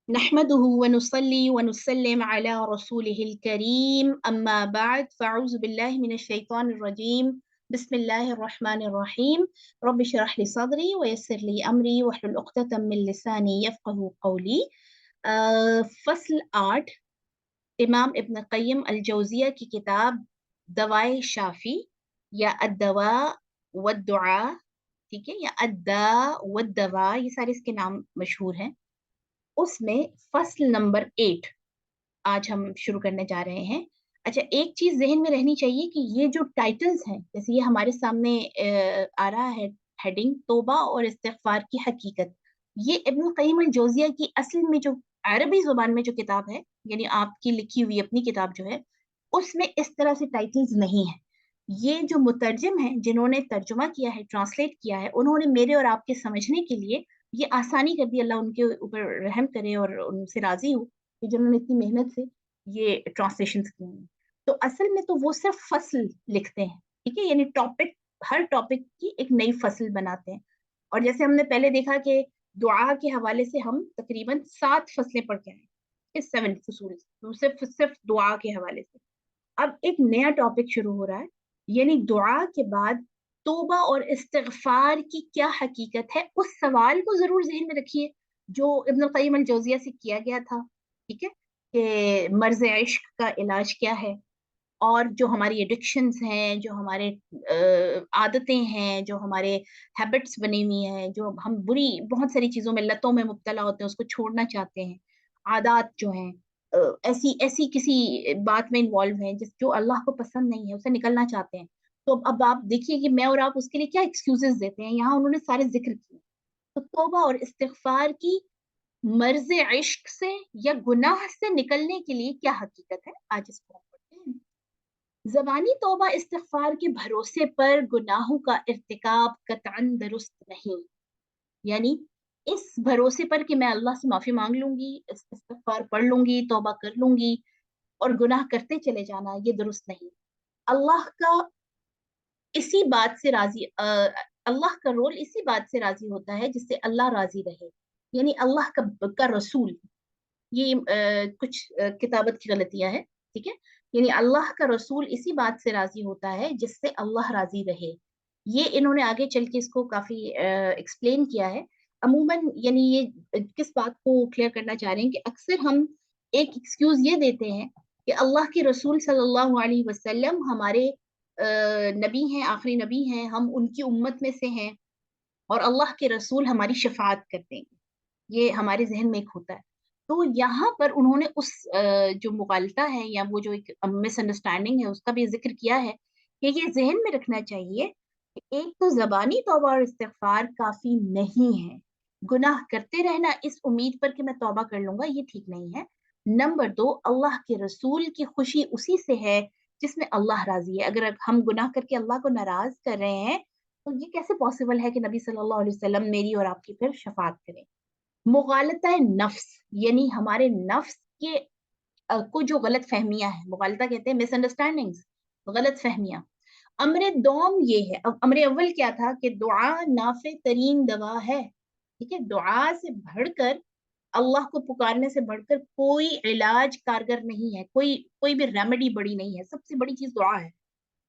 नहमदुहु व नुसल्ली व नुसल्लिम अला रसूलिहिल करीम अम्मा बाद फ़अऊज़ु बिल्लाहि मिनश शैतानिर रजीम बिस्मिल्लाहिर रहमानिर रहीम रब्बि इश्रह ली सदरी व यस्सिर ली अमरी वहलुल उक़दतम मिन लिसानी यफ़क़हू क़ौली। फसल 8 इमाम इब्न क़य्यिम अल जौज़िया की किताब दवाए शाफ़ी या अद्दवा वद्दुआ, ठीक है, या अद्दा वद्दवा, ये सारे इसके नाम मशहूर हैं। उसमें फसल नंबर 8 आज हम शुरू करने जा रहे हैं। अच्छा, एक चीज जहन में रहनी चाहिए कि ये जो टाइटल्स हैं, जैसे ये हमारे सामने आ रहा है हेडिंग तौबा और इस्तिग़फ़ार की हकीकत, ये इब्न क़य्यिम अल जौज़िया की असल में जो अरबी जुबान में जो किताब है, यानी आपकी लिखी हुई अपनी किताब जो है, उसमें इस तरह से टाइटल्स नहीं है। ये जो मुतरजिम है, जिन्होंने तर्जुमा किया है, ट्रांसलेट किया है, उन्होंने मेरे और आपके समझने के लिए ये आसानी कर दी। अल्लाह उनके ऊपर रहम करे और उनसे राजी हो कि जिन्होंने इतनी मेहनत से ये ट्रांसलेशंस किए हैं। तो असल में तो वो सिर्फ फसल लिखते हैं, ठीक है, यानी टॉपिक, हर टॉपिक की एक नई फसल बनाते हैं। और जैसे हमने पहले देखा कि दुआ के हवाले से हम तकरीबन 7 फसलें पढ़ के आए, इस 7 फसूल से, तो सिर्फ सिर्फ दुआ के हवाले से। अब एक नया टॉपिक शुरू हो रहा है, यानी दुआ के बाद तौबा और इस्तिग़फ़ार की क्या हकीकत है, उस सवाल को जरूर ज़हन में रखिए जो इब्न क़य्यिम अल जौज़िया से किया गया था, ठीक है, कि मर्ज़ इश्क का इलाज क्या है, और जो हमारी एडिक्शंस हैं, जो हमारे आदतें हैं, जो हमारे हैबिट्स बनी हुई हैं, जो हम बुरी बहुत सारी चीज़ों में, लतों में मुब्तला होते हैं, उसको छोड़ना चाहते हैं, आदात जो हैं, ऐसी ऐसी किसी बात में इन्वॉल्व हैं जिस जो अल्लाह को पसंद नहीं है, उससे निकलना चाहते हैं। तो अब आप देखिए कि मैं और आप उसके लिए क्या एक्सक्यूजेस देते हैं, यहाँ उन्होंने सारे जिक्र किए। तो तौबा और इस्तिग़फ़ार की मर्ज़ इश्क से या गुनाह से निकलने के लिए क्या हकीकत है, आज इसको हम पढ़ते हैं। ज़बानी तौबा इस्तिग़फ़ार के भरोसे पर गुनाहों का इर्तिकाब कतअन दुरुस्त नहीं, यानी इस भरोसे पर कि मैं अल्लाह से माफ़ी माँग लूँगी, इस्तिग़फ़ार पढ़ लूँगी, तौबा कर लूँगी और गुनाह करते चले जाना, ये दुरुस्त नहीं। अल्लाह का इसी बात से अल्लाह का रोल इसी बात से राज़ी होता है जिससे अल्लाह राज़ी रहे, यानी अल्लाह का रसूल, ये कुछ किताबत की गलतियाँ हैं, ठीक है? यानी अल्लाह का रसूल इसी बात से राज़ी होता है जिससे अल्लाह राज़ी रहे। ये इन्होंने आगे चल के इसको काफ़ी एक्सप्लेन किया है। अमूमन यानी ये किस बात को क्लियर करना चाह रहे हैं कि अक्सर हम एक एक्सक्यूज़ ये देते हैं कि अल्लाह के रसूल सल्लल्लाहु अलैहि वसल्लम हमारे नबी हैं, आखिरी नबी हैं, हम उनकी उम्मत में से हैं और अल्लाह के रसूल हमारी शफ़ाअत कर देंगे। ये हमारे ज़हन में एक होता है। तो यहाँ पर उन्होंने उस जो मुग़ालता है या वो जो एक मिसअंडरस्टैंडिंग है उसका भी ज़िक्र किया है कि ये ज़हन में रखना चाहिए कि एक तो ज़बानी तौबा और इस्तिग़फ़ार काफ़ी नहीं है। गुनाह करते रहना इस उम्मीद पर कि मैं तौबा कर लूँगा, ये ठीक नहीं है। नंबर 2, अल्लाह के रसूल की खुशी उसी से है जिसमें अल्लाह राज़ी है। अगर हम गुनाह करके अल्लाह को नाराज़ कर रहे हैं, तो ये कैसे पॉसिबल है कि नबी सल्लल्लाहु अलैहि वसल्लम मेरी और आपकी फिर शफ़ाअत करें। मुगालता नफ्स, यानी हमारे नफ्स के को जो गलत फहमियां है, मुगालता कहते हैं मिसअंडरस्टैंडिंग्स, गलत फहमियां। अमर दोम ये है, अब अमर अव्वल क्या था कि दुआ नाफे तरीन दवा है, ठीक है, दुआ से बढ़कर, अल्लाह को पुकारने से बढ़कर कोई इलाज कारगर नहीं है, कोई कोई भी रेमेडी बड़ी नहीं है, सबसे बड़ी चीज दुआ है।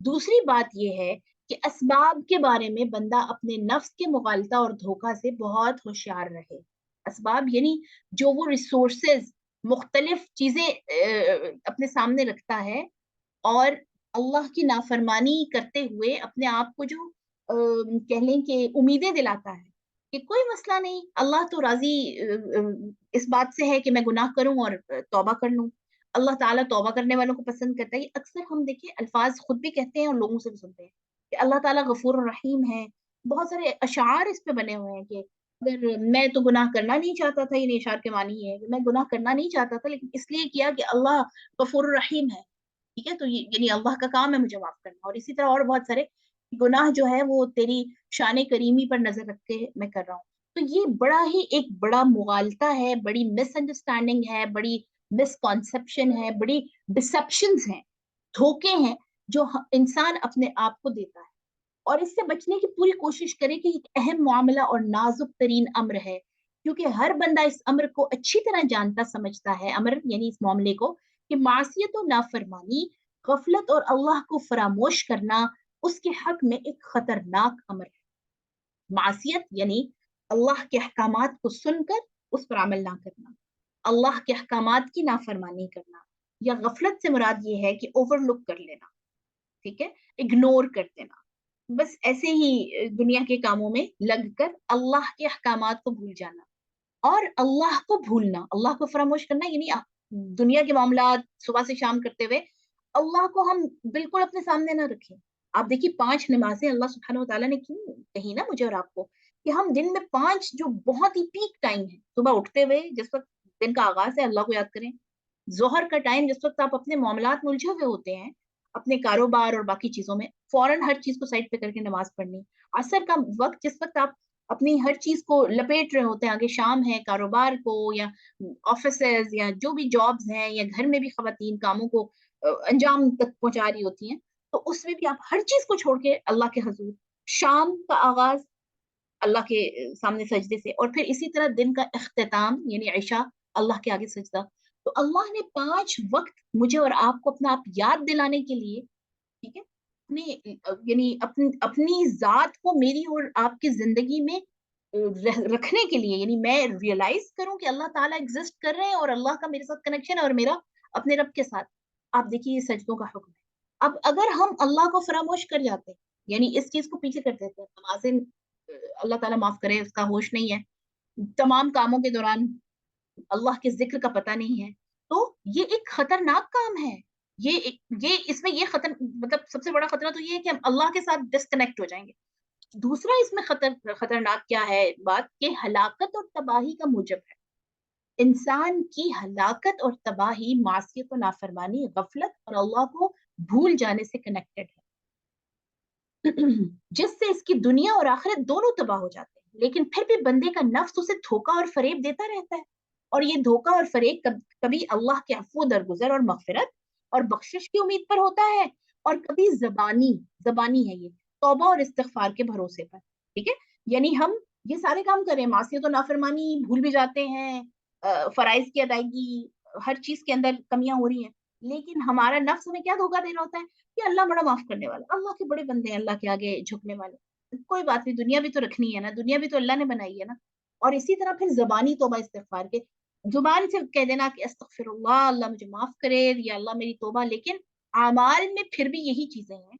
दूसरी बात यह है कि असबाब के बारे में बंदा अपने नफ्स के मुगालता और धोखा से बहुत होशियार रहे। असबाब यानी जो वो रिसोर्सेज, मुख्तलिफ चीजें अपने सामने रखता है और अल्लाह की नाफरमानी करते हुए अपने आप को जो कह लें कि उम्मीदें दिलाता है कि कोई मसला नहीं, अल्लाह तो राजी इस बात से है कि मैं गुनाह करूं और तौबा कर लूं। अल्लाह ताला तौबा करने वालों को पसंद करता है। ये अक्सर हम देखिए अल्फाज खुद भी कहते हैं और लोगों से भी सुनते हैं कि अल्लाह ताला गफूर रहीम है। बहुत सारे अशार इस पे बने हुए हैं कि अगर मैं तो गुनाह करना नहीं चाहता था, ये अशार के मानी ये है कि मैं गुनाह करना नहीं चाहता था लेकिन इसलिए किया कि अल्लाह गफूर रहीम है, ठीक है, तो ये यानी अल्लाह का काम है मुझे माफ करना। और इसी तरह और बहुत सारे गुनाह जो है वो तेरी शान करीमी पर नजर रख के मैं कर रहा हूँ। तो ये बड़ा ही एक बड़ा मुगालता है, बड़ी मिसअंडरस्टैंडिंग है, बड़ी मिसकॉन्सेप्शन है, बड़ी डिसेप्शंस हैं, धोखे हैं जो इंसान अपने आप को देता है। और इससे बचने की पूरी कोशिश करे कि एक अहम मामला और नाजुक तरीन अम्र है क्योंकि हर बंदा इस अमर को अच्छी तरह जानता समझता है, अमर यानी इस मामले को, कि मासियत और नाफरमानी, गफलत और अल्लाह को फरामोश करना उसके हक में एक खतरनाक अमर है। मासियत यानी अल्लाह के अहकामात को सुनकर उस पर अमल ना करना, अल्लाह के अहकामात की नाफरमानी करना, या गफलत से मुराद ये है कि ओवरलुक कर लेना, ठीक है, इग्नोर कर देना, बस ऐसे ही दुनिया के कामों में लगकर अल्लाह के अहकामात को भूल जाना। और अल्लाह को भूलना, अल्लाह को फरामोश करना यानी दुनिया के मामला सुबह से शाम करते हुए अल्लाह को हम बिल्कुल अपने सामने ना रखें। आप देखिए 5 नमाजें अल्लाह सुब्हानहू व तआला ने क्यों कही ना मुझे और आपको, कि हम दिन में 5 जो बहुत ही पीक टाइम है, सुबह उठते हुए जिस वक्त दिन का आगाज है अल्लाह को याद करें, जोहर का टाइम जिस वक्त आप अपने मामलात में उलझे हुए होते हैं, अपने कारोबार और बाकी चीजों में, फौरन हर चीज को साइड पे करके नमाज पढ़नी। असर का वक्त जिस वक्त आप अपनी हर चीज को लपेट रहे होते हैं, आगे शाम है, कारोबार को या ऑफिसेज या जो भी जॉब्स हैं, या घर में भी खवातीन कामों को अंजाम तक पहुंचा रही होती हैं, तो उसमें भी आप हर चीज को छोड़ के अल्लाह के हजूर, शाम का आगाज अल्लाह के सामने सजदे से, और फिर इसी तरह दिन का इख्तिताम यानी इशा, अल्लाह के आगे सजदा। तो अल्लाह ने 5 वक्त मुझे और आपको अपना आप याद दिलाने के लिए, ठीक है, अपने यानी अपनी अपनी जात को मेरी और आपकी जिंदगी में रखने के लिए, यानी मैं रियलाइज करूं कि अल्लाह ताला एग्जिस्ट कर रहे हैं और अल्लाह का मेरे साथ कनेक्शन है और मेरा अपने रब के साथ। आप देखिए ये सजदों का हुक्म है। अब अगर हम अल्लाह को फरामोश कर जाते हैं, यानी इस चीज को पीछे कर देते हैं, नमाजें अल्लाह ताला माफ करे उसका होश नहीं है, तमाम कामों के दौरान अल्लाह के जिक्र का पता नहीं है, तो ये एक खतरनाक काम है। ये इसमें ये खतर मतलब सबसे बड़ा खतरा तो ये है कि हम अल्लाह के साथ डिस्कनेक्ट हो जाएंगे। दूसरा इसमें खतरनाक क्या है बात, कि हलाकत और तबाही का मूजब है। इंसान की हलाकत और तबाही मासियत और नाफरमानी, गफलत और अल्लाह को भूल जाने से कनेक्टेड है। जिससे इसकी दुनिया और आखिरत दोनों तबाह हो जाते हैं। लेकिन फिर भी बंदे का नफ्स उसे धोखा और फरेब देता रहता है, और ये धोखा और फरेब कभी अल्लाह के अफू दरगुजर और मगफिरत और बख्शिश की उम्मीद पर होता है, और कभी जबानी जबानी है ये, तौबा और इस्तिगफार के भरोसे पर। ठीक है, यानी हम ये सारे काम करें, मासियत और नाफरमानी भूल भी जाते हैं, फराइज की अदायगी, हर चीज के अंदर कमियां हो रही हैं, लेकिन हमारा नफ्स हमें क्या धोखा दे रहा होता है कि अल्लाह बड़ा माफ करने वाला, अल्लाह के बड़े बंदे हैं, अल्लाह के आगे झुकने वाले, कोई बात नहीं, दुनिया भी तो रखनी है ना, दुनिया भी तो अल्लाह ने बनाई है ना। और इसी तरह फिर जबानी तौबा इस्तिगफार के, जुबान से कह देना कि अस्तगफिरुल्लाह, अल्लाह मुझे माफ करे, या अल्लाह मेरी तौबा, लेकिन आमाल में फिर भी यही चीजें हैं।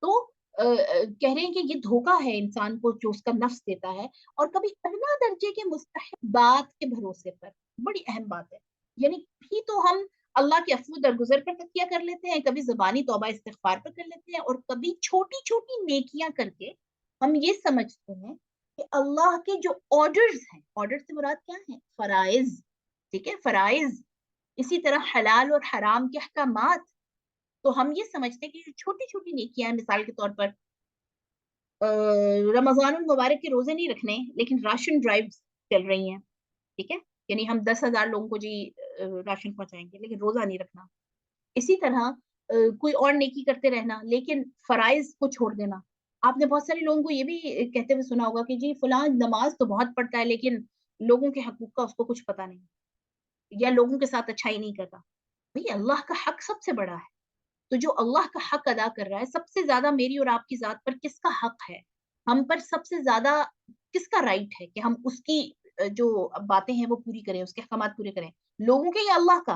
तो कह रहे हैं कि ये धोखा है इंसान को जो उसका नफ्स देता है, और कभी अदना दर्जे के मुस्तहबात के भरोसे पर, बड़ी अहम बात है, यानी भी तो हम अल्लाह के अफू दरगुजर पर तकिया कर लेते हैं, कभी ज़बानी तौबा इस्तिगफार पर कर लेते हैं, और कभी छोटी छोटी नेकियां करके हम ये समझते हैं कि अल्लाह के जो ऑर्डर्स हैं, ऑर्डर से मुराद क्या है, फराइज, ठीक है, फराइज, इसी तरह हलाल और हराम के अहकामात, तो हम ये समझते हैं कि जो छोटी छोटी नेकियां हैं, मिसाल के तौर पर रमजानुल मुबारक के रोजे नहीं रखने, लेकिन राशन ड्राइव्स चल रही हैं, ठीक है, यानी हम 10,000 लोगों को जी राशन पहुंचाएंगे, लेकिन रोजा नहीं रखना। इसी तरह कोई और नेकी करते रहना, लेकिन फराइज को छोड़ देना। आपने बहुत सारे लोगों को ये भी कहते हुए सुना होगा कि जी फलां नमाज तो बहुत पढ़ता है, लेकिन लोगों के हकूक का उसको कुछ पता नहीं, या लोगों के साथ अच्छाई नहीं करता। भाई अल्लाह का हक सबसे बड़ा है, तो जो अल्लाह का हक अदा कर रहा है, सबसे ज्यादा मेरी और आपकी जात पर किसका हक है, हम पर सबसे ज्यादा किसका राइट है कि हम उसकी जो बातें हैं वो पूरी करें, उसके अहकामात पूरे करें, लोगों के या अल्लाह का?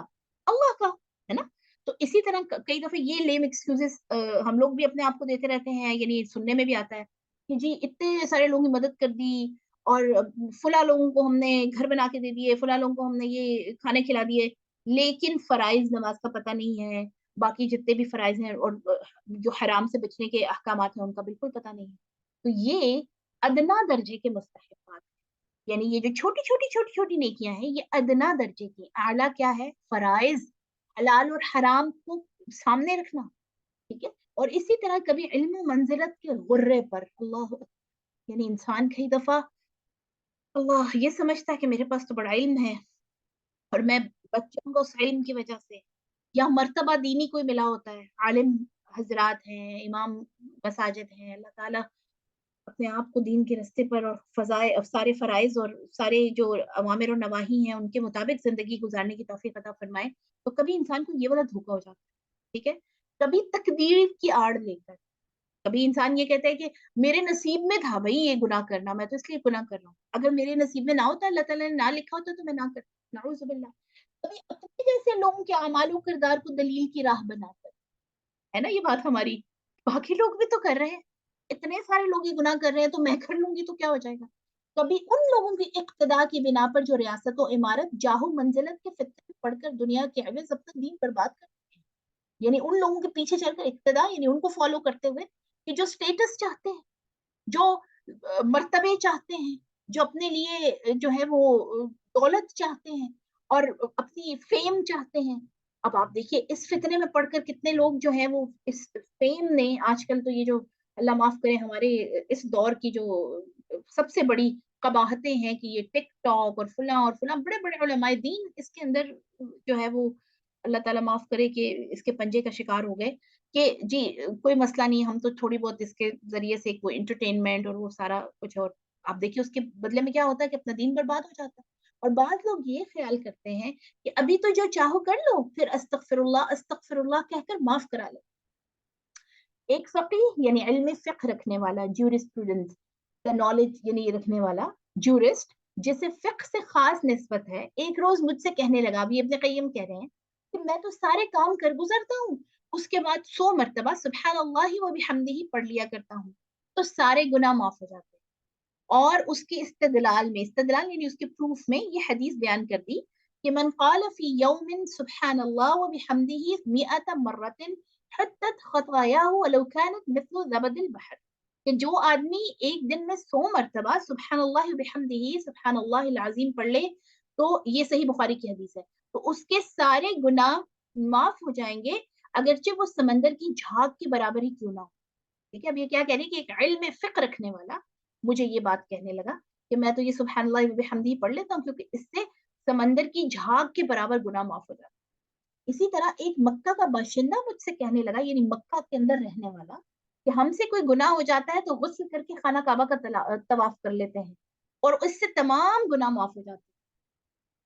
अल्लाह का, है ना। तो इसी तरह कई दफे ये लेम एक्सक्यूजेस हम लोग भी अपने आप को देते रहते हैं, यानी सुनने में भी आता है कि जी इतने सारे लोगों की मदद कर दी, और फुला लोगों को हमने घर बना के दे दिए, फुला लोगों को हमने ये खाने खिला दिए, लेकिन फराइज नमाज का पता नहीं है, बाकी जितने भी फराइज हैं और जो हराम से बचने के अहकामात हैं उनका बिल्कुल पता नहीं है। तो ये अदना दर्जे के मुस्तहक़ात, यानी ये जो छोटी छोटी नेकियां हैं, ये अदना दर्जे की, आला क्या है, फराइज, हलाल और हराम को सामने रखना, ठीक है। और इसी तरह कभी इल्म मंजिलत के गुर्रे पर, अल्लाह, यानी इंसान कई दफा अल्लाह ये समझता है कि मेरे पास तो बड़ा इल्म है और मैं बच जाऊंगा उस इल्म की वजह से, या मर्तबा दीनी कोई मिला होता है, आलिम हजरात हैं, इमाम मसाजिद हैं, अल्लाह ताला अपने आप को दین के रास्ते पर और सारे फराइज और सारे जो अवामिर और नवाही हैं उनके मुताबिक जिंदगी गुजारने की तौफीक अता फरमाए, तो कभी इंसान को ये वाला धोखा हो जाता है, ठीक है। कभी तकदीर की आड़ लेकर, कभी इंसान ये कहता है कि मेरे नसीब में था भाई ये गुनाह करना, मैं तो इसलिए गुनाह कर रहा हूँ, अगर मेरे नसीब में ना होता, अल्लाह ताला ने ना लिखा होता, तो मैं ना करता, नाउजुबिल्लाह। कभी अपने जैसे लोगों के अमाल किरदार को दलील की राह बनाकर, है ना ये बात हमारी, बाकी लोग भी तो कर रहे हैं, इतने सारे लोग ये गुनाह कर रहे हैं, तो मैं कर लूंगी तो क्या हो जाएगा। कभी उन लोगों की इक्तदा की बिना पर जो रियासत और इमारत जाहो मंजिलत के फितने में पढ़कर दुनिया के एवज अपना दीन बर्बाद कर, यानी उन लोगों के पीछे चलकर इक्तदा, यानी उनको फॉलो करते हुए, कि जो स्टेटस चाहते हैं, जो मर्तबे चाहते हैं, जो अपने लिए जो है वो दौलत चाहते हैं और अपनी फेम चाहते हैं। अब आप देखिए इस फितने में पढ़कर कितने लोग जो है वो इस फेम ने, आजकल तो ये जो अल्लाह माफ करे हमारे इस दौर की जो सबसे बड़ी कबाहतें हैं कि ये टिकटॉक और फुला बड़े बड़े उलमाए दीन इसके अंदर जो है वो, अल्लाह ताला माफ करे, कि इसके पंजे का शिकार हो गए, कि जी कोई मसला नहीं, हम तो थोड़ी बहुत इसके जरिए से कोई एंटरटेनमेंट और वो सारा कुछ, और आप देखिए उसके बदले में क्या होता है कि अपना दिन बर्बाद हो जाता है। और बाद लोग ये ख्याल करते हैं कि अभी तो जो चाहो कर लो, फिर अस्तगफिरुल्लाह कहकर माफ करा लो। एक फकीह यानी इल्म फिक्र रखने वाला, ज्यूरिस्प्रूडेंस का नॉलेज यानी रखने वाला ज्यूरिस्ट, जिसे फिक्र से खास निस्बत है, एक रोज मुझसे कहने लगा, अभी इब्न कय्यम कह रहे हैं, कि मैं तो सारे काम कर गुजरता हूँ, उसके बाद 100 मरतबा सुबहान अल्लाह व बिहम्दिही पढ़ लिया करता हूँ, तो सारे गुनाह माफ हो जाते हैं। और उसकी इस्तदलाल में, इस्तदलाल यानी उसके प्रूफ में, ये हदीस बयान कर दी कि मन क़ाल फी यौमिन सुब्हानल्लाह व बिहम्दिही मिअत मर्रतिन हत्तत खतायाहु वलौ कानत मिस्लु ज़बदिल बहर, कि जो आदमी एक दिन में 100 मरतबा सुब्हानल्लाह व बिहम्दिही सुब्हानल्लाहिल अज़ीम पढ़ ले, तो ये सही बुखारी की हदीस है, तो उसके सारे गुनाह माफ हो जाएंगे, अगरचे वो समंदर की झाग के बराबर ही क्यों ना हो। ठीक है, अब ये क्या कह रही है कि एक इल्म फिक्र रखने वाला मुझे ये बात कहने लगा कि मैं तो ये सुबहान अल्लाह व बिहम्दी पढ़ लेता हूँ, क्योंकि इससे समंदर की झाग के बराबर गुनाह माफ हो जाता है। इसी तरह एक मक्का का बाशिंदा मुझसे कहने लगा, यानी मक्का के अंदर रहने वाला, कि हमसे कोई गुनाह हो जाता है तो गुस्ल करके खाना काबा का तवाफ कर लेते हैं और इससे तमाम गुनाह माफ हो जाते हैं।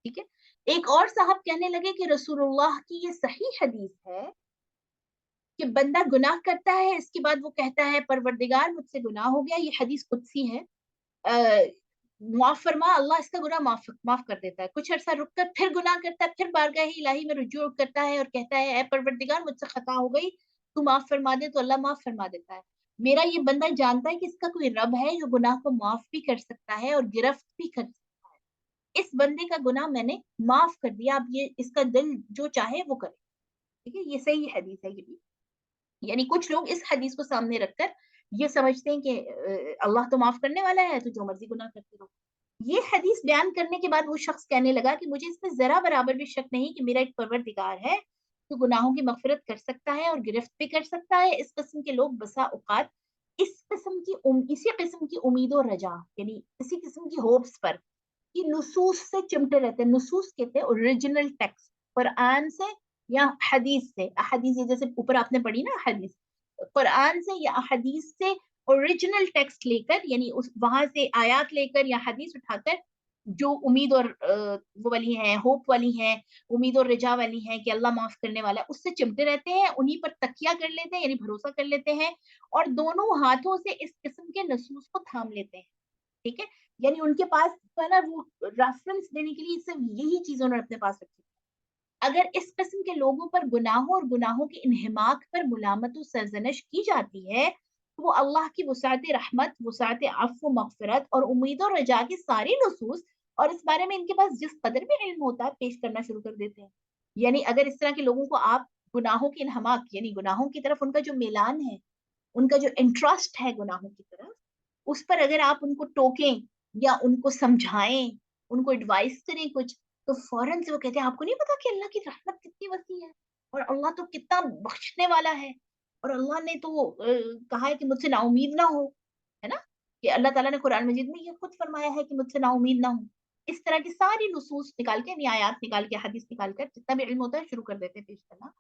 ठीक है। एक और साहब कहने लगे कि रसूलुल्लाह की ये सही हदीस है कि बंदा गुनाह करता है, इसके बाद वो कहता है परवरदिगार मुझसे गुनाह हो गया, ये हदीस कुदसी है, माफ फरमा, अल्लाह इसका गुनाह माफ माफ कर देता है। कुछ अरसा रुक कर फिर गुनाह करता है, फिर बारगाह इलाही में रुजू करता है और कहता है ए परवरदिगार मुझसे खता हो गई, तू माफ फरमा दे, तो अल्लाह माफ फरमा देता है। मेरा ये बंदा जानता है कि इसका कोई रब है जो गुनाह को माफ भी कर सकता है और गिरफ्त भी कर सकता है। इस बंदे का गुनाह मैंने माफ कर दिया, अब ये इसका दिल जो चाहे वो करे। ठीक है, ये सही हदीस है ये भी। यानी कुछ लोग इस हदीस को सामने रखकर ये समझते हैं कि अल्लाह तो माफ करने वाला है, तो जो मर्जी गुनाह करते रहो। ये हदीस बयान करने के बाद वो शख्स कहने लगा कि मुझे इसमें जरा बराबर भी शक नहीं कि मेरा एक परवरदिगार है जो गुनाहों की मगफिरत कर सकता है और गिरफ्त भी कर सकता है। इस किस्म के लोग बसा औकात इसी किस्म की उम्मीद और रजा, यानी इसी किस्म की होप्स पर, कि नुसूस से चिमटे रहते हैं। नुसूस कहते हैं ओरिजिनल टेक्स्ट, कुरान से या हदीस से। हदीस ये जैसे ऊपर आपने पढ़ी ना हदीस, कुरान से या हदीस से ओरिजिनल टेक्स्ट लेकर, यानी उस वहां से आयात लेकर या हदीस उठाकर, जो उम्मीद और वो वाली हैं, होप वाली हैं, उम्मीद और रजा वाली हैं कि अल्लाह माफ करने वाला है, उससे चिमटे रहते हैं, उन्हीं पर तकिया कर लेते हैं, यानी भरोसा कर लेते हैं, और दोनों हाथों से इस किस्म के नसूस को थाम लेते हैं। ठीक है, यानी उनके पास जो है ना वो रेफरेंस देने के लिए सिर्फ यही चीज उन्होंने अपने पास रखी। अगर इस किस्म के लोगों पर गुनाहों और गुनाहों के इन्हिमाक पर मुलामत और सरजनश की जाती है, तो वो अल्लाह की वसात रहमत, वसात अफ़्व मग़फ़िरत और उम्मीद और रजा के सारे नसूस, और इस बारे में इनके पास जिस कदर भी इल्म होता है, पेश करना शुरू कर देते हैं। यानी अगर इस तरह के लोगों को आप गुनाहों के इन्हमाक, यानी गुनाहों की तरफ उनका जो मिलान है, उनका जो इंटरेस्ट है गुनाहों की तरफ, उस पर अगर आप उनको टोकें या उनको समझाएं, उनको एडवाइस करें कुछ, तो फौरन से वो कहते हैं आपको नहीं पता कि अल्लाह की रहमत कितनी वसी है, और अल्लाह तो कितना बख्शने वाला है, और अल्लाह ने तो कहा है कि मुझसे नाउमीद ना हो, है ना, कि अल्लाह ताला ने कुरान मजीद में ये खुद फरमाया है कि मुझसे नाउमीद ना हो। इस तरह की सारी नुसूस निकाल के, आयात निकाल के, हदीस निकाल कर, जितना भी इल्म होता है शुरू कर देते हैं पेश करना।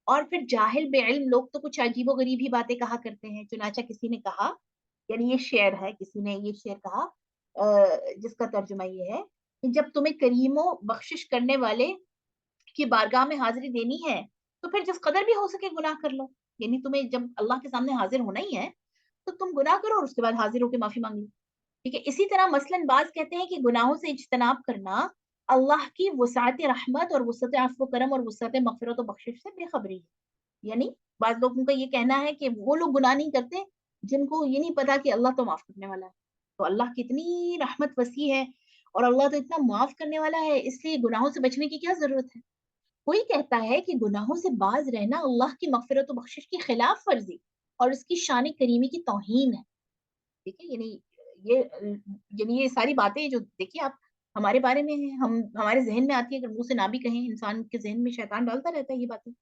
और फिर जाहिल बेइल्म लोग तो कुछ अजीबो गरीब ही बातें कहा करते हैं। चुनाचा किसी ने कहा یعنی یہ شعر ہے، کسی نے یہ شعر کہا جس کا ترجمہ یہ ہے کہ جب تمہیں کریم و بخشش کرنے والے کی بارگاہ میں حاضری دینی ہے تو پھر جس قدر بھی ہو سکے گناہ کر لو. یعنی تمہیں جب اللہ کے سامنے حاضر ہونا ہی ہے تو تم گناہ کرو اور اس کے بعد حاضر ہو کے معافی مانگ لو. ٹھیک ہے. اسی طرح مثلاً بعض کہتے ہیں کہ گناہوں سے اجتناب کرنا اللہ کی وسعت رحمت اور وسعت عفو و کرم اور وسعت مغفرت و بخشش سے بے خبری ہے. یعنی بعض لوگوں کا یہ کہنا ہے کہ وہ لوگ گناہ نہیں کرتے جن کو یہ نہیں پتا کہ اللہ تو معاف کرنے والا ہے. تو اللہ کی اتنی رحمت وسیع ہے اور اللہ تو اتنا معاف کرنے والا ہے، اس لیے گناہوں سے بچنے کی کیا ضرورت ہے. کوئی کہتا ہے کہ گناہوں سے باز رہنا اللہ کی مغفرت و بخشش کی خلاف ورزی اور اس کی شان کریمی کی توہین ہے. ٹھیک ہے. یہ یعنی یہ ساری باتیں جو دیکھیے آپ ہمارے بارے میں ہیں، ہمارے ذہن میں آتی ہے، اگر منہ سے نہ بھی کہیں انسان کے ذہن میں شیطان ڈالتا رہتا ہے یہ باتیں.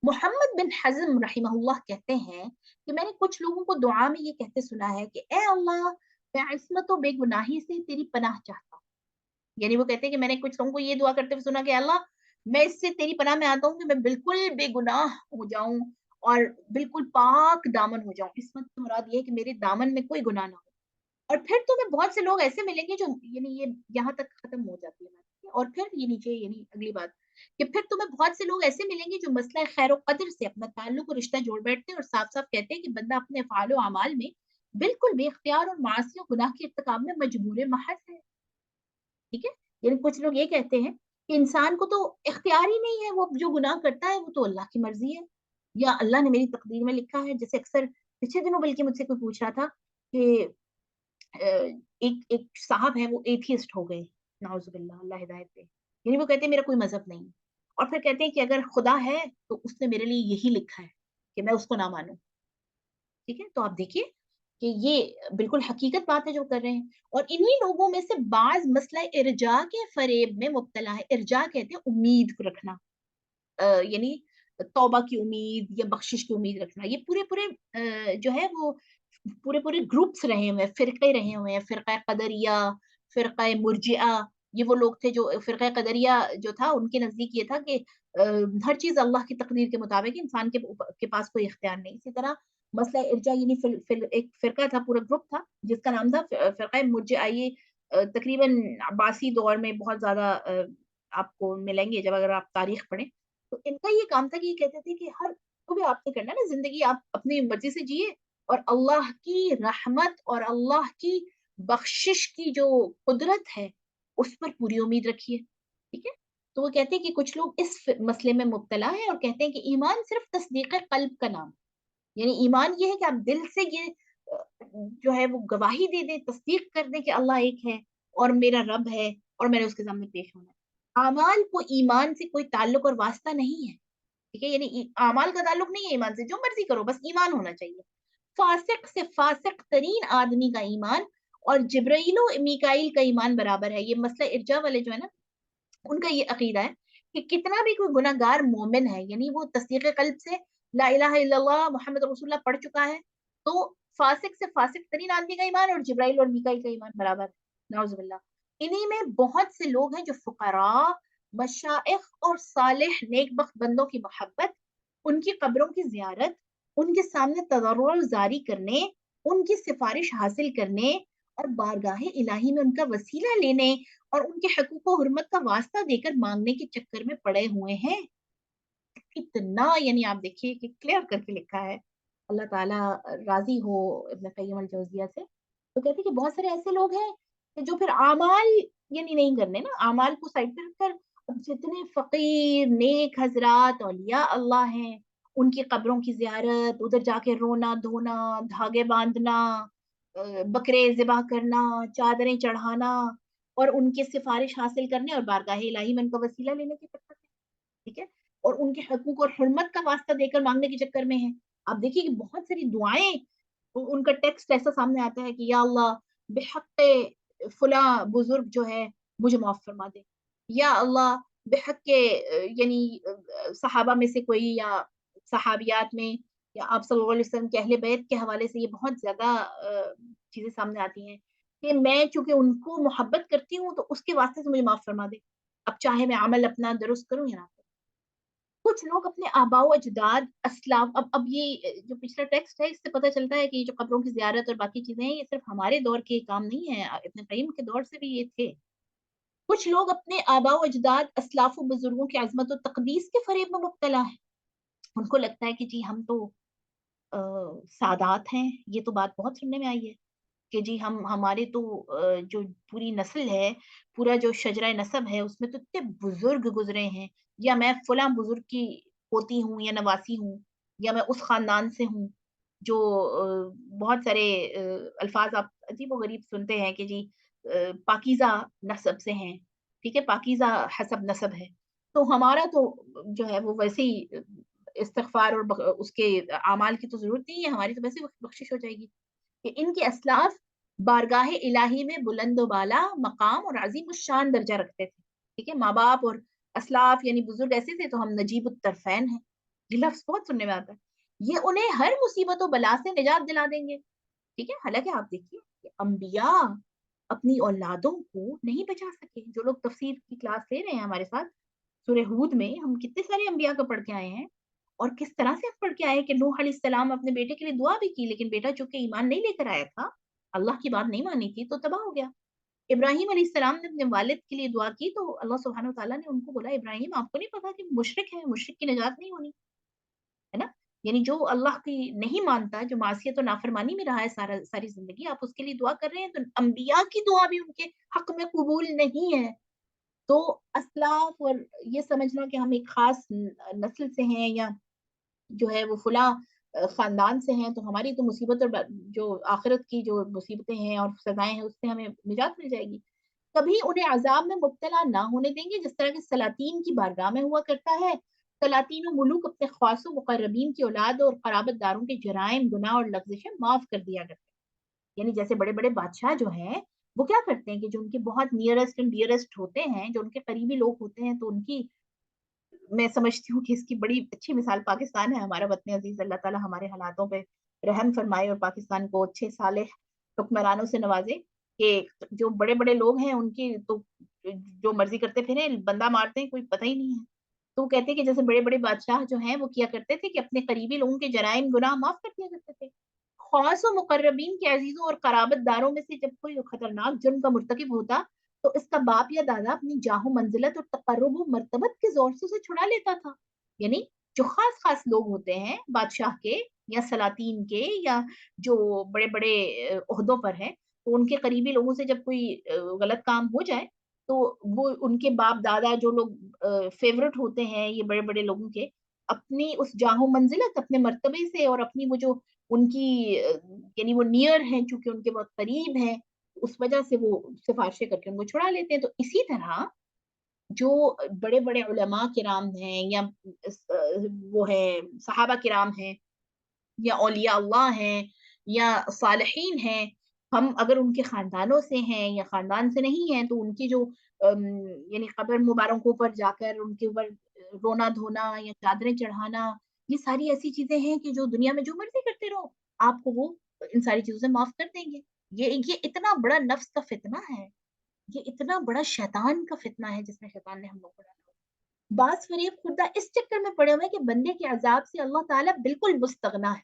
محمد بن حزم رحمہ اللہ کہتے ہیں کہ میں نے کچھ لوگوں کو دعا میں یہ کہتے سنا ہے کہ اے اللہ میں عصمت و بے گناہی سے تیری پناہ چاہتا ہوں. یعنی وہ کہتے ہیں کہ میں نے کچھ لوگوں کو یہ دعا کرتے ہوئے سنا کہ اللہ میں اس سے تیری پناہ میں آتا ہوں کہ میں بالکل بے گناہ ہو جاؤں اور بالکل پاک دامن ہو جاؤں. عصمت سے مراد یہ ہے کہ میرے دامن میں کوئی گناہ نہ ہو. اور پھر تمہیں بہت سے لوگ ایسے ملیں گے جو یعنی یہ یہاں تک ختم ہو جاتی ہے. اور پھر یہ نیچے یعنی اگلی بات کہ پھر تمہیں بہت سے لوگ ایسے ملیں گے جو مسئلہ خیر و قدر سے اپنا تعلق اور رشتہ جوڑ بیٹھتے ہیں اور صاف صاف کہتے ہیں کہ بندہ اپنے افعال و اعمال میں بالکل بے اختیار اور معاصی و گناہ کے ارتکاب میں مجبور محض ہے. ٹھیک ہے. یعنی کچھ لوگ یہ کہتے ہیں کہ انسان کو تو اختیار ہی نہیں ہے، وہ جو گناہ کرتا ہے وہ تو اللہ کی مرضی ہے یا اللہ نے میری تقدیر میں لکھا ہے. جیسے اکثر پچھلے دنوں بلکہ مجھ سے کوئی پوچھ رہا تھا کہ ایک صاحب ہے وہ ایتھیسٹ ہو گئے، نعوذ باللہ، اللہ ہدایت دے. یعنی وہ کہتے ہیں میرا کوئی مذہب نہیں اور پھر کہتے ہیں کہ اگر خدا ہے تو اس نے میرے لیے یہی لکھا ہے کہ میں اس کو نہ مانوں. ٹھیک ہے. تو آپ دیکھیے کہ یہ بالکل حقیقت بات ہے جو کر رہے ہیں. اور انہی لوگوں میں سے بعض مسئلہ ارجاء کے فریب میں مبتلا ہے. ارجاء کہتے ہیں امید کو رکھنا، یعنی توبہ کی امید یا بخشش کی امید رکھنا. یہ پورے پورے جو ہے وہ پورے پورے گروپس رہے ہوئے ہیں، فرقے رہے ہوئے ہیں. فرقہ قدریہ، فرقہ مرجئہ، یہ وہ لوگ تھے جو فرقہ قدریہ جو تھا ان کے نزدیک یہ تھا کہ ہر چیز اللہ کی تقدیر کے مطابق، انسان کے پاس کوئی اختیار نہیں. اسی طرح مسئلہ ارجا یعنی ایک فرقہ تھا، پورا گروپ تھا جس کا نام تھا فرقہ مرجئہ. یہ تقریباً عباسی دور میں بہت زیادہ آپ کو ملیں گے جب اگر آپ تاریخ پڑھیں. تو ان کا یہ کام تھا کہ یہ کہتے تھے کہ ہر کو بھی آپ نے کرنا نا زندگی آپ اپنی مرضی سے جیے اور اللہ کی رحمت اور اللہ کی بخشش کی جو قدرت ہے اس پر پوری امید رکھیے. ٹھیک ہے. تو وہ کہتے ہیں کہ کچھ لوگ اس مسئلے میں مبتلا ہیں اور کہتے ہیں کہ ایمان صرف تصدیق قلب کا نام، یعنی ایمان یہ ہے کہ آپ دل سے یہ جو ہے وہ گواہی دے دیں، تصدیق کر دیں کہ اللہ ایک ہے اور میرا رب ہے اور میں نے اس کے سامنے پیش ہونا ہے. اعمال کو ایمان سے کوئی تعلق اور واسطہ نہیں ہے. ٹھیک ہے. یعنی اعمال کا تعلق نہیں ہے ایمان سے، جو مرضی کرو بس ایمان ہونا چاہیے. فاسق سے فاسق ترین آدمی کا ایمان اور جبرائیل و میکائیل کا ایمان برابر ہے. یہ مسئلہ ارجا والے جو ہے نا ان کا یہ عقیدہ ہے کہ کتنا بھی کوئی گناہ گار مومن ہے، یعنی وہ تصدیق قلب سے لا الہ الا اللہ محمد رسول اللہ پڑھ چکا ہے، تو فاسق سے فاسق ترین آدمی کا ایمان اور جبرائیل اور میکائیل کا ایمان برابر ہے. نعوذ باللہ. انہی میں بہت سے لوگ ہیں جو فقراء، مشائخ اور صالح نیک بخت بندوں کی محبت، ان کی قبروں کی زیارت، ان کے سامنے تضرع زاری کرنے، ان کی سفارش حاصل کرنے اور بارگاہ الہی میں ان کا وسیلہ لینے اور ان کے حقوق و حرمت کا واسطہ دے کر مانگنے کے چکر میں پڑے ہوئے ہیں. اتنا یعنی آپ دیکھیے کہ کلیئر کر کے لکھا ہے. اللہ تعالیٰ راضی ہو ابن قیم الجوزیہ سے. تو کہتے ہیں کہ بہت سارے ایسے لوگ ہیں کہ جو پھر اعمال یعنی نہیں کرنے نا، اعمال کو سائڈ پہ رکھ کر اب جتنے فقیر نیک حضرات اولیاء اللہ ہیں ان کی قبروں کی زیارت، ادھر جا کے رونا دھونا، دھاگے باندھنا، بکرے ذبح کرنا، چادریں چڑھانا اور ان کی سفارش حاصل کرنے اور بارگاہ الہی میں ان کا وسیلہ لینے کے چکر میں. ٹھیک ہے. اور ان کے حقوق اور حرمت کا واسطہ دے کر مانگنے کے چکر میں ہیں. آپ دیکھیے کہ بہت ساری دعائیں ان کا ٹیکسٹ ایسا سامنے آتا ہے کہ یا اللہ بحق فلاں بزرگ جو ہے مجھے معاف فرما دے، یا اللہ بحق کے یعنی صحابہ میں سے کوئی یا صحابیات میں یا آپ صلی اللہ علیہ وسلم کے اہل بیت کے حوالے سے یہ بہت زیادہ چیزیں سامنے آتی ہیں کہ میں چونکہ ان کو محبت کرتی ہوں تو اس کے واسطے سے مجھے معاف فرما دے. اب چاہے میں عمل اپنا درست کروں یا نہ کروں. कुछ लोग अपने आबाओ अजदाद असलाफ, अब ये जो पिछला टेक्स्ट है इससे पता चलता है कि ये जो कब्रों की जियारत और बाकी चीजें हैं ये सिर्फ हमारे दौर के काम नहीं है, इब्न कय्यिम के दौर से भी ये थे। कुछ लोग अपने आबाओ अजदाद असलाफ बुजुर्गों की अजमत और तकदीस के फरेब में मुब्तला है। उनको लगता है कि जी हम तो अ, सादात हैं। ये तो बात बहुत सुनने में आई है कि जी हम हमारे तो जो पूरी नस्ल है, पूरा जो शजरा नसब है उसमें तो इतने बुजुर्ग गुजरे हैं, या मैं फला बुजुर्ग की पोती हूँ या नवासी हूँ, या मैं उस खानदान से हूँ जो बहुत सारे अल्फाज आप अजीब व गरीब सुनते हैं कि जी पाकीज़ा नस्ब से हैं, ठीक है? पाकीज़ा हसब नस्ब है। तो हमारा तो जो है वो वैसे ही इस्तिग़फ़ार और उसके अमाल की तो ज़रूरत नहीं है, हमारी तो वैसे ही बख्शिश हो जाएगी। कि इनके असलाफ बारगाह इलाही में बुलंद बाला मकाम और अजीम शान दर्जा रखते थे। ठीक है, माँ बाप और असलाफ यानी बुजुर्ग ऐसे थे तो हम नजीब तरफैन हैं। ये लफ्ज बहुत सुनने में आता है। ये उन्हें हर मुसीबत और बला से निजात दिला देंगे। ठीक है, हालांकि आप देखिए कि अंबिया अपनी औलादों को नहीं बचा सके। जो लोग तफसीर की क्लास ले रहे हैं हमारे साथ, सूरह हूद में हम कितने सारे अंबिया को पढ़ के आए हैं और किस तरह से हम पढ़ के आए हैं कि नूह अलैहिस्सलाम अपने बेटे के लिए दुआ भी की, लेकिन बेटा चूंकि ईमान नहीं लेकर आया था, अल्लाह की बात नहीं मानी थी, तो तबाह हो गया। इब्राहिम अलैहिस्सलाम ने अपने वालिद के लिए दुआ की तो अल्लाह सुब्हानहू व तआला ने उनको बोला, इब्राहिम आपको नहीं पता कि मुशरिक है, मुशरिक की निजात नहीं होनी, है ना? यानी जो अल्लाह की नहीं मानता, जो मासियत और नाफरमानी में रहा है सारी जिंदगी, आप उसके लिए दुआ कर रहे हैं, तो अंबिया की दुआ भी उनके हक में कबूल नहीं है। तो असलाफ और ये समझना कि हम एक खास नस्ल से हैं या जो है वो फुला खानदान से हैं तो हमारी तो मुसीबत और जो आखिरत की जो मुसीबतें हैं और सजाएं हैं उससे हमें निजात मिल जाएगी। कभी उन्हें अजाब में मुब्तला ना होने देंगे जिस तरह के सलातीन की बारगाह में हुआ करता है। सलातीन और मुलूक अपने ख्वास मुकर्रबीन की औलाद और क़राबतदारों के जराइम गुनाह और लग़्ज़िशें माफ कर दिया करते हैं। यानी जैसे बड़े बड़े बादशाह जो हैं वो क्या करते हैं कि जो उनके बहुत नियरेस्ट एंड डियरेस्ट होते हैं, जो उनके करीबी लोग होते हैं, तो उनकी मैं समझती हूँ कि इसकी बड़ी अच्छी मिसाल पाकिस्तान है, हमारा वतन अजीज। अल्लाह ताला हमारे हालातों पे रहम फरमाए और पाकिस्तान को अच्छे सालेह हुक्मरानों से नवाजे कि जो बड़े बड़े लोग हैं उनकी तो जो मर्जी करते फिरे, बंदा मारते हैं, कोई पता ही नहीं है। तो वो कहते हैं कि जैसे बड़े बड़े बादशाह जो हैं वो किया करते थे कि अपने करीबी लोगों के जराइम गुनाह माफ कर दिया करते थे। खास और मुकर्रबीन के अजीजों और कराबतदारों में से जब कोई खतरनाक जुर्म का मुर्तकिब होता तो इसका बाप या दादा अपनी जाहो मंजिलत और तकर्रुब और मर्तबत के जोर से उसे छुड़ा लेता था। यानी जो खास खास लोग होते हैं बादशाह के या सलातीन के या जो बड़े बड़े ओहदों पर हैं, तो उनके करीबी लोगों से जब कोई गलत काम हो जाए तो वो उनके बाप दादा जो लोग फेवरेट होते हैं ये बड़े बड़े लोगों के, अपनी उस जाहो मंजिलत अपने मर्तबे से और अपनी वो जो उनकी यानी वो नियर हैं, चूंकि उनके बहुत करीब हैं, उस वजह से वो सिफारिशें करके उनको छुड़ा लेते हैं। तो इसी तरह जो बड़े-बड़े उलमा किराम हैं या वो है सहाबा किराम हैं या औलिया अल्लाह हैं या सालिहीन हैं, हम अगर उनके खानदानों से हैं या खानदान से नहीं हैं तो उनकी जो यानी कब्र मुबारकों पर जाकर उनके ऊपर रोना-धोना या चादरें चढ़ाना, ये सारी ऐसी चीज़ें हैं कि जो दुनिया में जो मर्ज़ी करते रहो, आपको वो इन सारी चीज़ों से माफ़ कर देंगे। ये इतना बड़ा नफ्स का फितना है, ये इतना बड़ा शैतान का फितना है जिसमें शैतान ने हम लोग को डाला। बाज़ फ़रेब खुर्दा इस चक्कर में पड़े हुए हैं कि बंदे के अज़ाब से अल्लाह ताला बिल्कुल मुस्तगना है।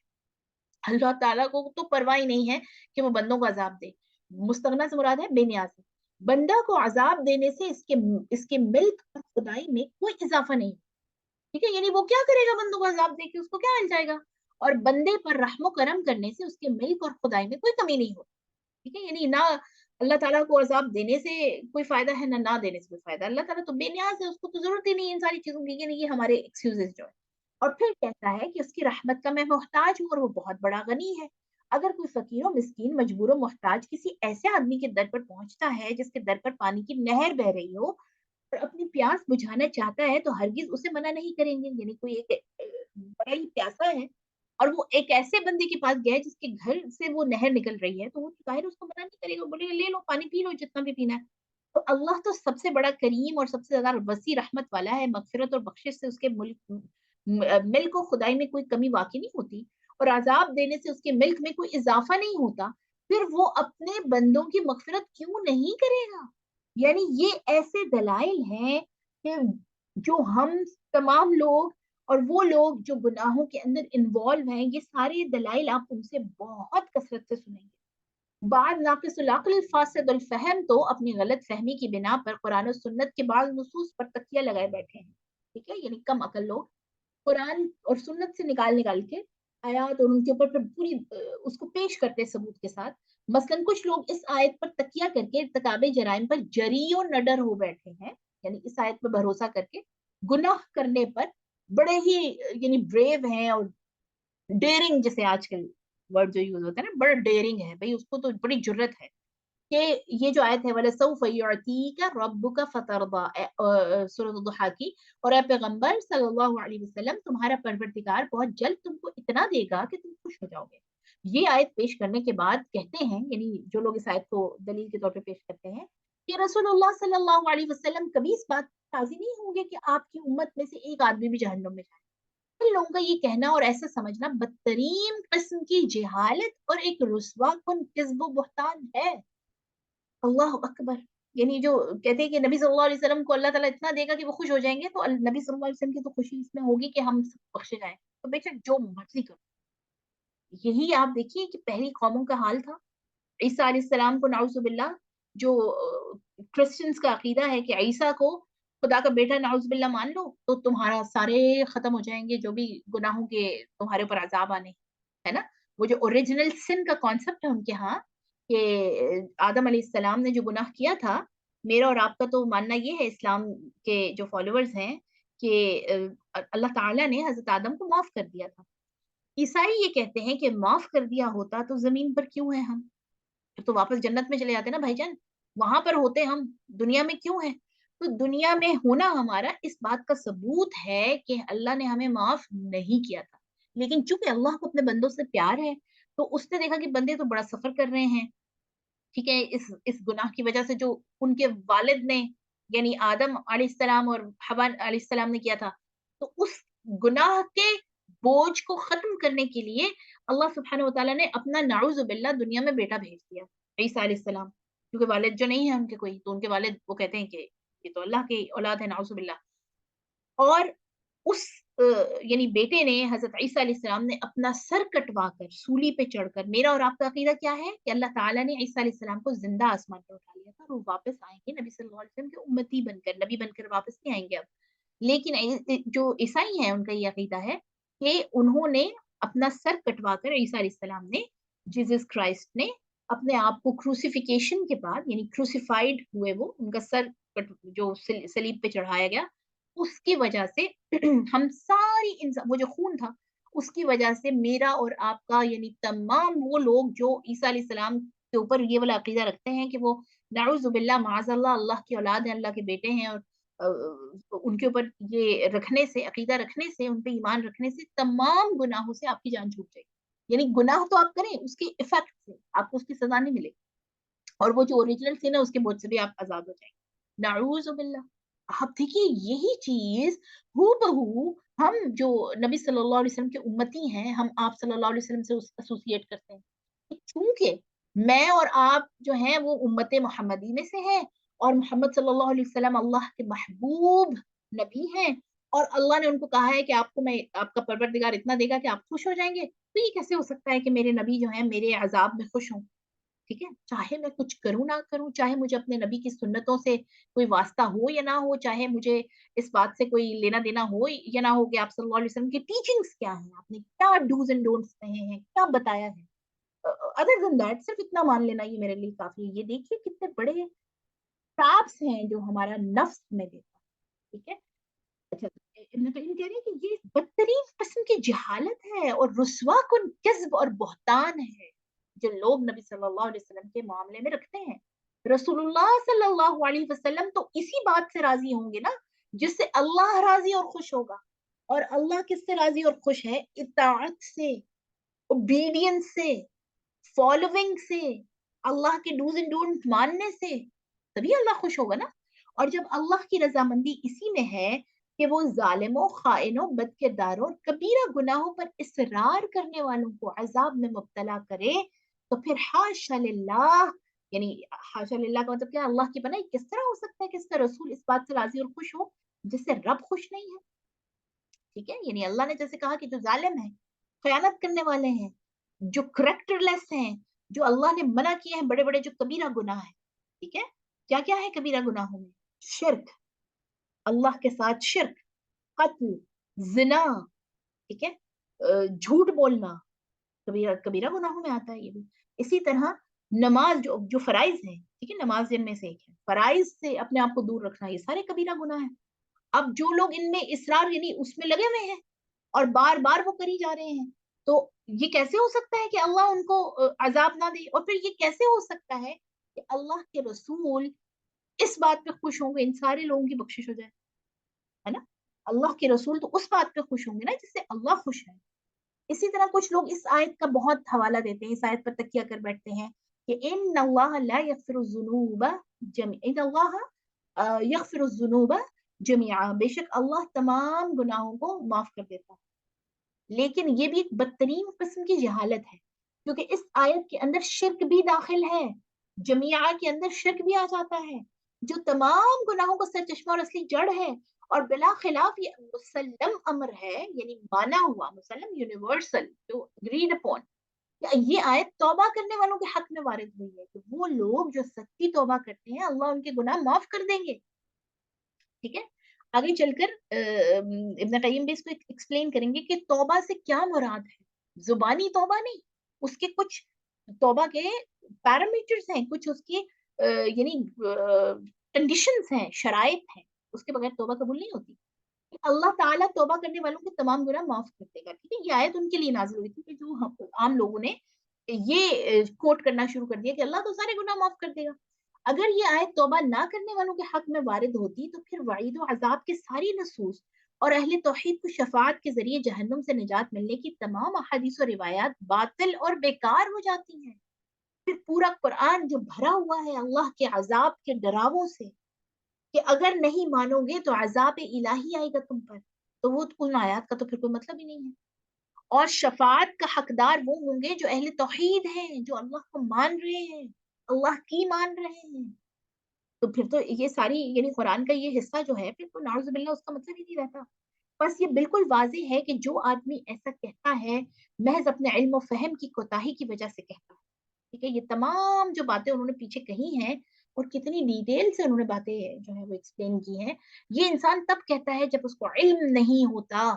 अल्लाह ताला को तो परवाह ही नहीं है कि वो बंदों को अज़ाब दे। मुस्तगना से मुराद है बेनियाज़ है। बंदा को अज़ाब देने से इसके मिल्क और खुदाई में कोई इज़ाफ़ा नहीं। ठीक है? यानी वो क्या करेगा बंदों को अज़ाब देके, उसको क्या मिल जाएगा? और बंदे पर रहम करम करने से उसके मिल्क और खुदाई में कोई कमी नहीं होती। ठीक है? यानी ना अल्लाह ताला को अज़ाब देने से कोई फ़ायदा है, ना देने से कोई फ़ायदा है। अल्लाह ताला तो बेनियाज़ है, उसको तो ज़रूरत ही नहीं है इन सारी चीज़ों की, ये हमारे एक्सक्यूज़ेज़ जो हैं। और फिर कहता है कि उसकी रहमत का मैं मोहताज हूँ और वो बहुत बड़ा गनी है। अगर कोई फ़कीर और मिस्कीन, मजबूर और मोहताज किसी ऐसे आदमी के दर पर पहुँचता है, जिसके दर पर पानी की नहर बह रही हो और अपनी प्यास बुझाना चाहता है, तो हरगिज़ उसे मना नहीं करेंगे। यानी कोई एक बड़ा ही प्यासा है और वो एक ऐसे बंदे के पास गया है जिसके घर से वो नहर निकल रही है, तो वो तो ज़ाहिर है उसको मना नहीं करेगा, बोलेगा ले लो पानी पी लो जितना भी पीना है। तो अल्लाह तो सबसे बड़ा करीम और सबसे ज़्यादा वसी रहमत वाला है, मग़फ़िरत और बख़्शिश से उसके मिल्क और खुदाई में कोई कमी वाक़ई नहीं होती और अज़ाब देने से उसके मिल्क में कोई इज़ाफ़ा नहीं होता, फिर वो अपने बंदों की मग़फ़िरत क्यों नहीं करेगा? यानी ये ऐसे दलाइल हैं कि जो हम तमाम लोग اور وہ لوگ جو گناہوں کے اندر انوالو ہیں، یہ سارے دلائل آپ ان سے بہت کثرت سے سنیں گے۔ بعض ناقص العقل فاسد الفہم تو اپنی غلط فہمی کی بنا پر قرآن و سنت کے بعض نصوص پر تکیہ لگائے بیٹھے ہیں، ٹھیک ہے، یعنی کم عقل لوگ قرآن اور سنت سے نکال کے آیات اور ان کے اوپر پھر پوری اس کو پیش کرتے ثبوت کے ساتھ۔ مثلاً کچھ لوگ اس آیت پر تکیہ کر کے ارتکاب جرائم پر جری و نڈر ہو بیٹھے ہیں، یعنی اس آیت پر بھروسہ کر کے گناہ کرنے پر بڑے ہی یعنی بریو ہیں اور ڈیرنگ، جیسے آج کل ورڈ جو یوز ہوتا ہے نا، بڑا ڈیرنگ ہے بھائی، اس کو تو بڑی جرت ہے کہ یہ جو آیت ہے وَلَسَوْفَ يُعْتِيكَ رَبُّكَ فَتَرْضَىٰ سورۃ الضحیٰ کی، اور اے پیغمبر صلی اللہ علیہ وسلم تمہارا پروردگار بہت جلد تم کو اتنا دے گا کہ تم خوش ہو جاؤ گے۔ یہ آیت پیش کرنے کے بعد کہتے ہیں، یعنی جو لوگ اس آیت کو دلیل کے طور پہ پیش کرتے ہیں، کہ رسول اللہ صلی اللہ علیہ وسلم کبھی اس بات پر راضی نہیں ہوں گے کہ آپ کی امت میں سے ایک آدمی بھی جہنم میں جائے۔ ان لوگوں کا یہ کہنا اور ایسا سمجھنا بدترین قسم کی جہالت اور ایک رسوا کن کذب و بہتان ہے۔ اللہ اکبر، یعنی جو کہتے ہیں کہ نبی صلی اللہ علیہ وسلم کو اللہ تعالیٰ اتنا دے گا کہ وہ خوش ہو جائیں گے، تو نبی صلی اللہ علیہ وسلم کی تو خوشی اس میں ہوگی کہ ہم سب بخشے جائیں، تو بے شک جو مرضی کرو۔ یہی آپ دیکھیے کہ پہلی قوموں کا حال تھا۔ عیسیٰ علیہ السلام کو نعوذ باللہ، جو کرسچنز کا عقیدہ ہے کہ عیسیٰ کو خدا کا بیٹا نعوذ باللہ مان لو تو تمہارا سارے ختم ہو جائیں گے، جو بھی گناہوں کے تمہارے اوپر عذاب آنے، ہے نا۔ وہ جو اوریجنل سن کا کانسیپٹ ہے ان کے ہاں، کہ آدم علیہ السلام نے جو گناہ کیا تھا، میرا اور آپ کا تو ماننا یہ ہے اسلام کے جو فالوورز ہیں کہ اللہ تعالیٰ نے حضرت آدم کو معاف کر دیا تھا۔ عیسائی یہ کہتے ہیں کہ معاف کر دیا ہوتا تو زمین پر کیوں ہے ہم، تو واپس جنت میں چلے جاتے نا بھائی جان، وہاں پر ہوتے ہم، دنیا میں کیوں ہے؟ تو دنیا میں ہونا ہمارا اس بات کا ثبوت ہے کہ اللہ نے ہمیں معاف نہیں کیا تھا، لیکن چونکہ اللہ کو اپنے بندوں سے پیار ہے تو اس نے دیکھا کہ بندے تو بڑا سفر کر رہے ہیں، ٹھیک ہے، اس گناہ کی وجہ سے جو ان کے والد نے یعنی آدم علیہ السلام اور حوا علیہ السلام نے کیا تھا، تو اس گناہ کے بوجھ کو ختم کرنے کے لیے اللہ سبحانہ وتعالیٰ نے اپنا نعوذ باللہ دنیا میں بیٹا بھیج دیا، عیسیٰ علیہ السلام، کیونکہ والد جو نہیں ہے ان کے کوئی، تو ان کے والد وہ کہتے ہیں کہ یہ تو اللہ کی اولاد ہے نعوذ باللہ۔ اور اس یعنی بیٹے نے حضرت عیسیٰ علیہ السلام نے اپنا سر کٹوا کر سولی پہ چڑھ کر، میرا اور آپ کا عقیدہ کیا ہے کہ اللہ تعالیٰ نے عیسیٰ علیہ السلام کو زندہ آسمان پہ اٹھا لیا تھا اور وہ واپس آئیں گے نبی صلی اللہ علیہ وسلم کے امتی بن کر، نبی بن کر واپس نہیں آئیں گے اب۔ لیکن جو عیسائی ہیں ان کا یہ عقیدہ ہے کہ انہوں نے اپنا سر کٹوا کر، عیسیٰ علیہ السلام نے، جیزس کرائسٹ نے اپنے آپ کو کروسیفیکیشن کے بعد، یعنی کروسیفائڈ ہوئے، وہ ان کا سر جو صلیب پہ چڑھایا گیا، اس کی وجہ سے ہم ساری انسان، وہ جو خون تھا اس کی وجہ سے میرا اور آپ کا یعنی تمام وہ لوگ جو عیسیٰ علیہ السلام کے اوپر یہ والا عقیدہ رکھتے ہیں کہ وہ نعوذ باللہ معاذ اللہ اللہ کی اولاد ہیں، اللہ کے بیٹے ہیں، اور ان کے اوپر یہ رکھنے سے، عقیدہ رکھنے سے، ان پہ ایمان رکھنے سے تمام گناہوں سے آپ کی جان چھوٹ جائے گی، یعنی گناہ تو آپ کریں اس کے افیکٹ سے آپ کو اس کی سزا نہیں ملے گی، اور وہ جو اوریجنل سین ہے اس کے بوجھ سے بھی آپ آزاد ہو جائیں گے، نعوذ باللہ۔ آپ دیکھیے یہی چیز ہو بہو ہم جو نبی صلی اللہ علیہ وسلم کے امتی ہیں، ہم آپ صلی اللہ علیہ وسلم سے ایسوسیٹ کرتے ہیں، چونکہ میں اور آپ جو ہیں وہ امت محمدی میں سے ہیں، اور محمد صلی اللہ علیہ وسلم اللہ کے محبوب نبی ہیں، اور اللہ نے ان کو کہا ہے کہ آپ کو میں، آپ کا پروردگار اتنا دے گا کہ آپ خوش ہو جائیں گے، تو یہ کیسے ہو سکتا ہے کہ میرے نبی جو ہیں میرے عذاب میں خوش ہوں؟ ٹھیک ہے، چاہے میں کچھ کروں نہ کروں، چاہے مجھے اپنے نبی کی سنتوں سے کوئی واسطہ ہو یا نہ ہو، چاہے مجھے اس بات سے کوئی لینا دینا ہو یا نہ ہو کہ آپ صلی اللہ علیہ وسلم کی ٹیچنگز کیا ہیں، آپ نے کیا ڈوز اینڈ ڈونٹس کہے ہیں، کیا بتایا ہے، ادر دین دیٹ صرف اتنا مان لینا یہ میرے لیے کافی ہے۔ یہ دیکھیے کتنے بڑے ٹریپس ہیں جو ہمارا نفس میں دیتا ہے، ٹھیک ہے۔ اچھا، ابن قیم کہہ رہے ہیں کہ یہ بدترین قسم کی جہالت ہے اور رسوا کن کذب اور بہتان ہے جو لوگ نبی صلی اللہ علیہ وسلم کے معاملے میں رکھتے ہیں۔ رسول اللہ صلی اللہ علیہ وسلم تو اسی بات سے راضی ہوں گے نا جس سے اللہ راضی اور خوش ہوگا، اور اللہ کس سے راضی اور خوش ہے؟ اطاعت سے، اوبیڈینس سے، فالوئنگ سے، اللہ کے ڈوز اینڈ ڈونٹ ماننے سے، تبھی اللہ خوش ہوگا نا۔ اور جب اللہ کی رضامندی اسی میں ہے کہ وہ ظالموں، خائنوں، بد کرداروں، کبیرہ گناہوں پر اصرار کرنے والوں کو عذاب میں مبتلا کرے، تو پھر حاشا للہ، یعنی حاشا للہ کا مطلب کیا؟ اللہ کی بنائی کس طرح ہو سکتا ہے کہ اس کا رسول اس بات سے راضی اور خوش ہو جس سے رب خوش نہیں ہے؟ ٹھیک ہے، یعنی اللہ نے جیسے کہا کہ جو ظالم ہیں، خیانت کرنے والے ہیں، جو کریکٹر لیس ہیں، جو اللہ نے منع کیے ہیں بڑے بڑے جو کبیرہ گناہ ہیں، ٹھیک ہے، کیا کیا ہے کبیرہ گناہوں میں؟ شرک، اللہ کے ساتھ شرک، قتل، زنا، ٹھیک ہے، جھوٹ بولنا، کبیرہ کبیرہ گناہوں میں آتا ہے یہ بھی. اسی طرح نماز جو فرائض ہیں، ٹھیک ہے، نماز جن میں سے ایک ہے، فرائض سے اپنے آپ کو دور رکھنا، یہ سارے کبیرہ گناہ ہیں. اب جو لوگ ان میں اصرار یعنی اس میں لگے ہوئے ہیں اور بار بار وہ کری جا رہے ہیں، تو یہ کیسے ہو سکتا ہے کہ اللہ ان کو عذاب نہ دے؟ اور پھر یہ کیسے ہو سکتا ہے کہ اللہ کے رسول اس بات پہ خوش ہوں گے ان سارے لوگوں کی بخشش ہو جائے؟ ہے نا، اللہ کے رسول تو اس بات پہ خوش ہوں گے نا جس سے اللہ خوش ہے. اسی طرح کچھ لوگ اس آیت کا بہت حوالہ دیتے ہیں، اس آیت پر تکیہ کر بیٹھتے ہیں کہ ان اللہ لا یغفر الذنوب جميعا، ان اللہ یغفر الذنوب جميعا، بے شک اللہ تمام گناہوں کو معاف کر دیتا ہے. لیکن یہ بھی ایک بدترین قسم کی جہالت ہے، کیونکہ اس آیت کے اندر شرک بھی داخل ہے، جمیعہ کے اندر شرک بھی آ جاتا ہے، جو تمام گناہوں کا سر چشمہ اور اصلی جڑ ہے. اور بلا خلاف یہ مسلم امر ہے، یعنی مانا ہوا، مسلم یونیورسل، جو اگریڈ اپون. یہ آیت توبہ کرنے والوں کے حق میں وارد ہوئی ہے کہ وہ لوگ جو سچی توبہ کرتے ہیں اللہ ان کے گناہ معاف کر دیں گے. ٹھیک ہے، آگے چل کر ابن قیم بھی اس کو ایکسپلین کریں گے کہ توبہ سے کیا مراد ہے. زبانی توبہ نہیں، اس کے کچھ توبہ کے پیرامیٹرز ہیں، کچھ اس کی یعنی کنڈیشنز ہیں، شرائط ہیں، اس کے بغیر توبہ قبول نہیں ہوتی. اللہ تعالیٰ توبہ کرنے والوں کے تمام گناہ معاف کر دے گا. ٹھیک ہے، یہ آیت ان کے لیے نازل ہوئی تھی کہ جو عام لوگوں نے یہ کوٹ کرنا شروع کر دیا کہ اللہ تو سارے گناہ معاف کر دے گا. اگر یہ آیت توبہ نہ کرنے والوں کے حق میں وارد ہوتی تو پھر وعید و عذاب کے ساری نصوص اور اہل توحید کو شفاعت کے ذریعے جہنم سے نجات ملنے کی تمام احادیث و روایات باطل اور بیکار ہو جاتی ہیں. پھر پورا قرآن جو بھرا ہوا ہے اللہ کے عذاب کے ڈراووں سے کہ اگر نہیں مانو گے تو عذاب الہی آئے گا تم پر، تو وہ ان آیات کا تو پھر کوئی مطلب ہی نہیں ہے. اور شفاعت کا حقدار وہ ہوں گے جو اہل توحید ہیں، جو اللہ کو مان رہے ہیں، اللہ کی مان رہے ہیں. تو پھر تو یہ ساری یعنی قرآن کا یہ حصہ جو ہے پھر تو نعوذ باللہ اس کا مطلب ہی نہیں رہتا. بس یہ بالکل واضح ہے کہ جو آدمی ایسا کہتا ہے محض اپنے علم و فہم کی کوتاہی کی وجہ سے کہتا ہے. ٹھیک ہے، یہ تمام جو باتیں انہوں نے پیچھے کہی ہیں اور کتنی ڈیٹیل سے انہوں نے باتیں جو ہے وہ ایکسپلین کی ہیں، یہ انسان تب کہتا ہے جب اس کو علم نہیں ہوتا.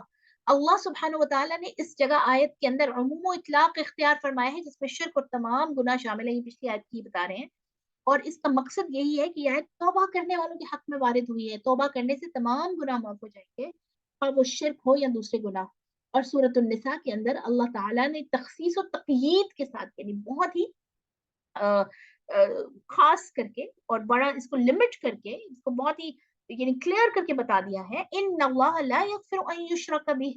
اللہ سبحانہ و تعالیٰ نے اس جگہ آیت کے اندر عموم و اطلاق اختیار فرمایا ہے جس میں شرک اور تمام گناہ شامل ہیں. یہ پچھلی آیت کی بتا رہے ہیں، اور اس کا مقصد یہی ہے کہ یہ آیت توبہ کرنے والوں کے حق میں وارد ہوئی ہے. توبہ کرنے سے تمام گناہ معاف ہو جائیں گے، اور وہ شرک ہو یا دوسرے گناہ. اور سورۃ النساء کے اندر اللہ تعالیٰ نے تخصیص و تقیید کے ساتھ یعنی بہت ہی خاص کر کے اور بڑا اس کو لمٹ کر کے اس کو بہت ہی یعنی کلیئر کر کے بتا دیا ہے، ان اللہ لا یغفر ان یشرک بہ،